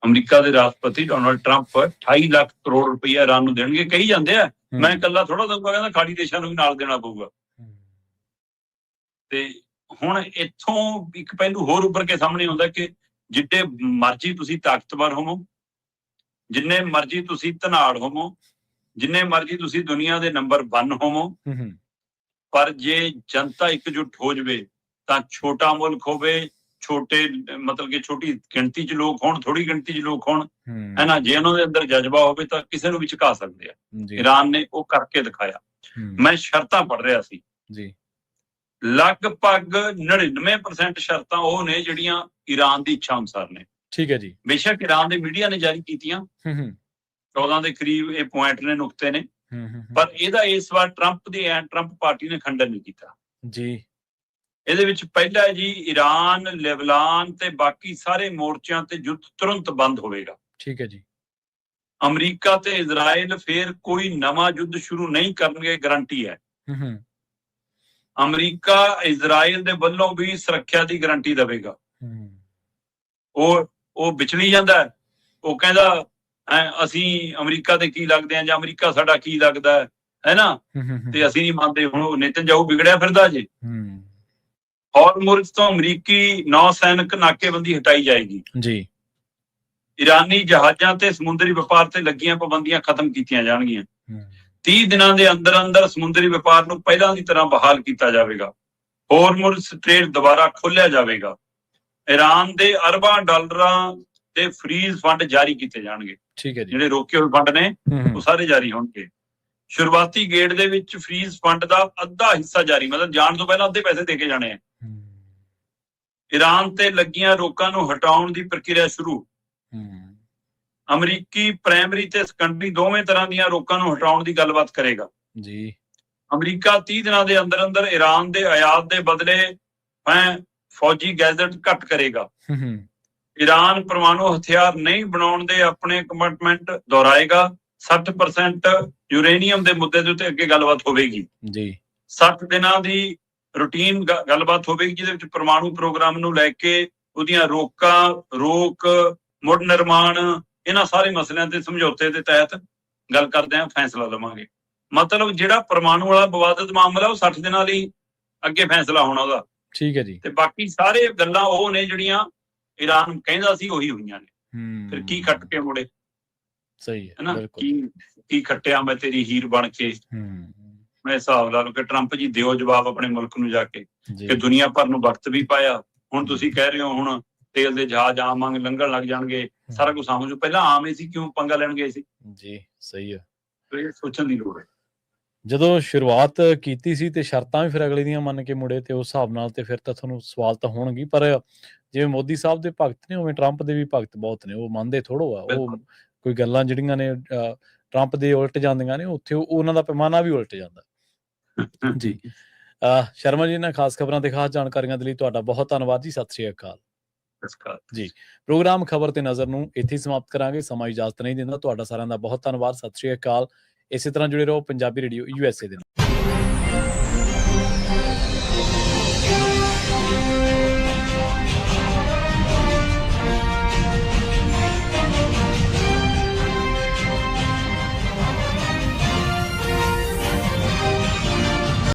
ਅਮਰੀਕਾ ਦੇ ਰਾਸ਼ਟਰਪਤੀ ਡੋਨਾਲਡ ਟਰੰਪ 28 ਲੱਖ ਕਰੋੜ ਰੁਪਈਆ ਇਰਾਨ ਨੂੰ ਦੇਣਗੇ, ਕਹੀ ਜਾਂਦੇ ਆ। ਮੈਂ ਇਕੱਲਾ ਥੋੜਾ ਦਊਂਗਾ, ਕਹਿੰਦਾ ਖਾੜੀ ਦੇਸ਼ਾਂ ਨੂੰ ਵੀ ਨਾਲ ਦੇਣਾ ਪਊਗਾ। ਤੇ ਹੁਣ ਇੱਥੋਂ ਇੱਕ ਪਹਿਲੂ ਹੋਰ ਉੱਭਰ ਕੇ ਸਾਹਮਣੇ ਆਉਂਦਾ ਕਿ ਜਿੱਡੇ ਮਰਜ਼ੀ ਤੁਸੀਂ ਤਾਕਤਵਰ ਹੋਵੋ, ਜਿੰਨੇ ਮਰਜ਼ੀ ਤੁਸੀਂ ਧਨਾੜ ਹੋਵੋ, ਜਿੰਨੇ ਮਰਜ਼ੀ ਤੁਸੀਂ ਦੁਨੀਆ ਦੇ ਨੰਬਰ 1 ਹੋਵੋ, ਪਰ ਜੇ ਜਨਤਾ ਇਕਜੁੱਟ ਹੋ ਜਾਵੇ ਤਾਂ ਛੋਟਾ ਮੁਲਕ ਹੋਵੇ, ਛੋਟੇ ਮਤਲਬ ਕਿ ਛੋਟੀ ਗਿਣਤੀ 'ਚ ਲੋਕ ਹੋਣ, ਥੋੜੀ ਗਿਣਤੀ 'ਚ ਲੋਕ ਹੋਣ, ਹੈ ਨਾ, ਜੇ ਉਹਨਾਂ ਦੇ ਅੰਦਰ ਜਜ਼ਬਾ ਹੋਵੇ ਤਾਂ ਕਿਸੇ ਨੂੰ ਵੀ ਝੁਕਾ ਸਕਦੇ ਆ। ਈਰਾਨ ਨੇ ਉਹ ਕਰਕੇ ਦਿਖਾਇਆ। ਮੈਂ ਸ਼ਰਤਾਂ ਪੜ੍ਹ ਰਿਹਾ ਸੀ ਜੀ, ਲਗਭਗ 99% ਸ਼ਰਤਾਂ ਉਹ ਨੇ ਜਿਹੜੀਆਂ ਈਰਾਨ ਦੀ ਇੱਛਾ ਅਨੁਸਾਰ ਨੇ। ਠੀਕ ਹੈ ਜੀ। ਬੇਸ਼ੱਕ ਈਰਾਨ ਦੇ ਮੀਡੀਆ ਨੇ ਜਾਰੀ ਕੀਤੀਆਂ, 14 ਦੇ ਕਰੀਬ ਇਹ ਪੁਆਇੰਟ ਨੇ, ਨੁਕਤੇ ਨੇ, ਪਰ ਇਹਦਾ ਇਸ ਵਾਰ ਟਰੰਪ ਪਾਰਟੀ ਨੇ ਖੰਡਨ ਨਹੀਂ ਕੀਤਾ ਜੀ। ਇਹਦੇ ਵਿੱਚ ਪਹਿਲਾ ਹੈ ਜੀ, ਈਰਾਨ, ਲੈਬਨਾਨ ਤੇ ਬਾਕੀ ਸਾਰੇ ਮੋਰਚਿਆਂ ਤੇ ਯੁੱਧ ਤੁਰੰਤ ਬੰਦ ਹੋਵੇਗਾ। ਠੀਕ ਹੈ ਜੀ। ਅਮਰੀਕਾ ਤੇ ਇਜ਼ਰਾਈਲ ਫੇਰ ਕੋਈ ਨਵਾਂ ਯੁੱਧ ਸ਼ੁਰੂ ਨਹੀਂ ਕਰਨਗੇ, ਗਰੰਟੀ ਹੈ। ਅਮਰੀਕਾ ਇਜ਼ਰਾਈਲ ਦੇ ਵੱਲੋਂ ਵੀ ਸੁਰੱਖਿਆ ਦੀ ਗਰੰਟੀ ਦੇਵੇਗਾ। ਉਹ ਵਿਚਲੀ ਜਾਂਦਾ, ਉਹ ਕਹਿੰਦਾ ਅਸੀਂ ਅਮਰੀਕਾ ਦੇ ਕੀ ਲੱਗਦੇ ਆ ਜਾਂ ਅਮਰੀਕਾ ਸਾਡਾ ਕੀ ਲੱਗਦਾ ਹੈ ਨਾ, ਤੇ ਅਸੀਂ ਨਹੀਂ ਮੰਨਦੇ। ਹੁਣ ਨੇਤਨਯਾਹੂ ਵਿਗੜਿਆ ਫਿਰਦਾ ਜੇ। ਹੌਰਮੁਜ਼ ਤੋਂ ਅਮਰੀਕੀ ਨੌ ਸੈਨਿਕ ਨਾਕੇਬੰਦੀ ਹਟਾਈ ਜਾਏਗੀ ਜੀ। ਈਰਾਨੀ ਜਹਾਜ਼ਾਂ ਤੇ ਸਮੁੰਦਰੀ ਵਪਾਰ ਤੇ ਲੱਗੀਆਂ ਪਾਬੰਦੀਆਂ ਖਤਮ ਕੀਤੀਆਂ ਜਾਣਗੀਆਂ। 30 ਦਿਨਾਂ ਦੇ ਅੰਦਰ ਅੰਦਰ ਸਮੁੰਦਰੀ ਵਪਾਰ ਨੂੰ ਪਹਿਲਾਂ ਦੀ ਤਰ੍ਹਾਂ ਬਹਾਲ ਕੀਤਾ ਜਾਵੇਗਾ। ਹੌਰਮੁਜ਼ ਸਟ੍ਰੇਟ ਦੁਬਾਰਾ ਖੋਲਿਆ ਜਾਵੇਗਾ। ਈਰਾਨ ਦੇ ਅਰਬਾਂ ਡਾਲਰਾਂ ਦੇ ਫਰੀਜ਼ ਫੰਡ ਜਾਰੀ ਕੀਤੇ ਜਾਣਗੇ। ਠੀਕ ਹੈ ਜੀ। ਜਿਹੜੇ ਰੋਕੇ ਹੋਏ ਫੰਡ ਨੇ ਉਹ ਸਾਰੇ ਜਾਰੀ ਹੋਣਗੇ। ਸ਼ੁਰੂਆਤੀ ਗੇੜ ਦੇ ਵਿੱਚ ਫਰੀਜ਼ ਫੰਡ ਦਾ ਅੱਧਾ ਹਿੱਸਾ ਜਾਰੀ, ਮਤਲਬ ਜਾਣ ਤੋਂ ਪਹਿਲਾਂ ਅੱਧੇ ਪੈਸੇ ਦੇ ਕੇ ਜਾਣੇ ਆ। ਈਰਾਨ ਤੇ ਲੱਗੀਆਂ ਰੋਕਾਂ ਨੂੰ ਹਟਾਉਣ ਦੀ ਪ੍ਰਕਿਰਿਆ ਸ਼ੁਰੂ। ਅਮਰੀਕੀ ਪ੍ਰਾਇਮਰੀ ਤੇ ਸੈਕੰਡਰੀ ਦੋਵੇਂ ਤਰ੍ਹਾਂ ਦੀਆਂ ਰੋਕਾਂ ਨੂੰ ਹਟਾਉਣ ਦੀ ਗੱਲਬਾਤ ਕਰੇਗਾ ਜੀ। ਅਮਰੀਕਾ 30 ਦਿਨਾਂ ਦੇ ਅੰਦਰ ਅੰਦਰ ਈਰਾਨ ਦੇ ਆਯਾਤ ਦੇ ਬਦਲੇ ਫੌਜੀ ਗੈਜਟ ਘੱਟ ਕਰੇਗਾ। ਈਰਾਨ ਪਰਮਾਣੂ ਹਥਿਆਰ ਨਹੀਂ ਬਣਾਉਣ ਦੇ ਆਪਣੇ ਕਮਿਟਮੈਂਟ ਦੁਹਰਾਏਗਾ। 60% ਯੂਰੇਨੀਅਮ ਦੇ ਮੁੱਦੇ ਦੇ ਉੱਤੇ ਅੱਗੇ ਗੱਲਬਾਤ ਹੋਵੇਗੀ ਜੀ। 60 ਦਿਨਾਂ ਦੀ ਰੂਟੀਨ ਗੱਲਬਾਤ ਹੋਵੇਗੀ, ਜਿਹਦੇ ਵਿੱਚ ਪਰਮਾਣੂ ਪ੍ਰੋਗਰਾਮ ਨੂੰ ਲੈ ਕੇ ਉਹਦੀਆਂ ਰੋਕ, ਮੁੜ ਨਿਰਮਾਣ, ਇਹਨਾਂ ਸਾਰੇ ਮਸਲਿਆਂ ਤੇ ਸਮਝੌਤੇ ਦੇ ਤਹਿਤ ਗੱਲ ਕਰਦੇ ਆਂ, ਫੈਸਲਾ ਲਵਾਂਗੇ। ਮਤਲਬ ਜਿਹੜਾ ਪਰਮਾਣੂ ਵਾਲਾ ਵਿਵਾਦਿਤ ਮਾਮਲਾ ਉਹ 60 ਦਿਨਾਂ ਲਈ ਅੱਗੇ ਫੈਸਲਾ ਹੋਣਾ ਉਹਦਾ। ਠੀਕ ਹੈ ਜੀ। ਤੇ ਬਾਕੀ ਸਾਰੇ ਗੱਲਾਂ ਉਹ ਨੇ ਜਿਹੜੀਆਂ ਈਰਾਨ ਕਹਿੰਦਾ ਸੀ ਉਹੀ ਹੋਈਆਂ ਨੇ। ਫਿਰ ਕੀ ਖੱਟ ਕੇ ਮੁੜੇ। ਸਹੀ ਹੈ ਹਨਾ, ਬਿਲਕੁਲ। ਕੀ ਖੱਟਿਆ ਮੈਂ ਤੇਰੀ ਹੀਰ ਬਣ ਕੇ। ਮੈਂ ਹਿਸਾਬ ਲਾ ਲਓ ਕਿ ਟਰੰਪ ਜੀ ਦਿਓ ਜਵਾਬ ਆਪਣੇ ਮੁਲਕ ਨੂੰ ਜਾ ਕੇ, ਕਿ ਦੁਨੀਆ ਭਰ ਨੂੰ ਵਕਤ ਵੀ ਪਾਇਆ, ਹੁਣ ਤੁਸੀਂ ਕਹਿ ਰਹੇ ਹੋ ਹੁਣ ਤੇਲ ਦੇ ਜਹਾਜ਼ ਆਮ ਵਾਂਗ ਲੰਘਣ ਲੱਗ ਜਾਣਗੇ, ਸਾਰਾ ਕੁਝ ਸਮਝੋ, ਪਹਿਲਾਂ ਆਮ ਹੀ ਸੀ, ਕਿਉਂ ਪੰਗਾ ਲੈਣ ਗਏ ਸੀ ਜੀ। ਸਹੀ ਹੈ, ਇਹ ਸੋਚਣ ਦੀ ਲੋੜ ਹੈ। ਜਦੋਂ ਸ਼ੁਰੂਆਤ ਕੀਤੀ ਸੀ ਤੇ ਸ਼ਰਤਾਂ ਵੀ ਫਿਰ ਅਗਲੇ ਦੀਆਂ ਮੰਨ ਕੇ ਮੁੜੇ, ਤੇ ਉਸ ਹਿਸਾਬ ਨਾਲ ਤੇ ਫਿਰ ਤਾਂ ਤੁਹਾਨੂੰ ਸਵਾਲ ਤਾਂ ਹੋਣਗੇ। ਪਰ ਜਿਵੇਂ ਮੋਦੀ ਸਾਹਿਬ ਦੇ ਭਗਤ ਨੇ, ਉਵੇਂ ਟਰੰਪ ਦੇ ਵੀ ਭਗਤ ਬਹੁਤ ਨੇ, ਉਹ ਮੰਨਦੇ ਥੋੜੋ ਆ। ਉਹ ਕੋਈ ਗੱਲਾਂ ਜਿਹੜੀਆਂ ਨੇ ਟਰੰਪ ਦੇ ਉਲਟ ਜਾਂਦੀਆਂ ਨੇ, ਉੱਥੇ ਉਹਨਾਂ ਦਾ ਪੈਮਾਨਾ ਵੀ ਉਲਟ ਜਾਂਦਾ ਜੀ। ਸ਼ਰਮਾ ਜੀ, ਇਹਨਾਂ ਖਾਸ ਖਬਰਾਂ ਤੇ ਖਾਸ ਜਾਣਕਾਰੀਆਂ ਦੇ ਲਈ ਤੁਹਾਡਾ ਬਹੁਤ ਧੰਨਵਾਦ ਜੀ। ਸਤਿ ਸ਼੍ਰੀ ਅਕਾਲ ਜੀ। ਪ੍ਰੋਗਰਾਮ ਖਬਰ ਤੇ ਨਜ਼ਰ ਨੂੰ ਇੱਥੇ ਹੀ ਸਮਾਪਤ ਕਰਾਂਗੇ, ਸਮਾਂ ਇਜਾਜ਼ਤ ਨਹੀਂ ਦਿੰਦਾ। ਤੁਹਾਡਾ ਸਾਰਿਆਂ ਦਾ ਬਹੁਤ ਧੰਨਵਾਦ। ਸਤਿ ਸ਼੍ਰੀ ਅਕਾਲ। ਇਸੇ ਤਰ੍ਹਾਂ ਜੁੜੇ ਰਹੋ ਪੰਜਾਬੀ ਰੇਡੀਓ USA ਦੇ ਨਾਲ।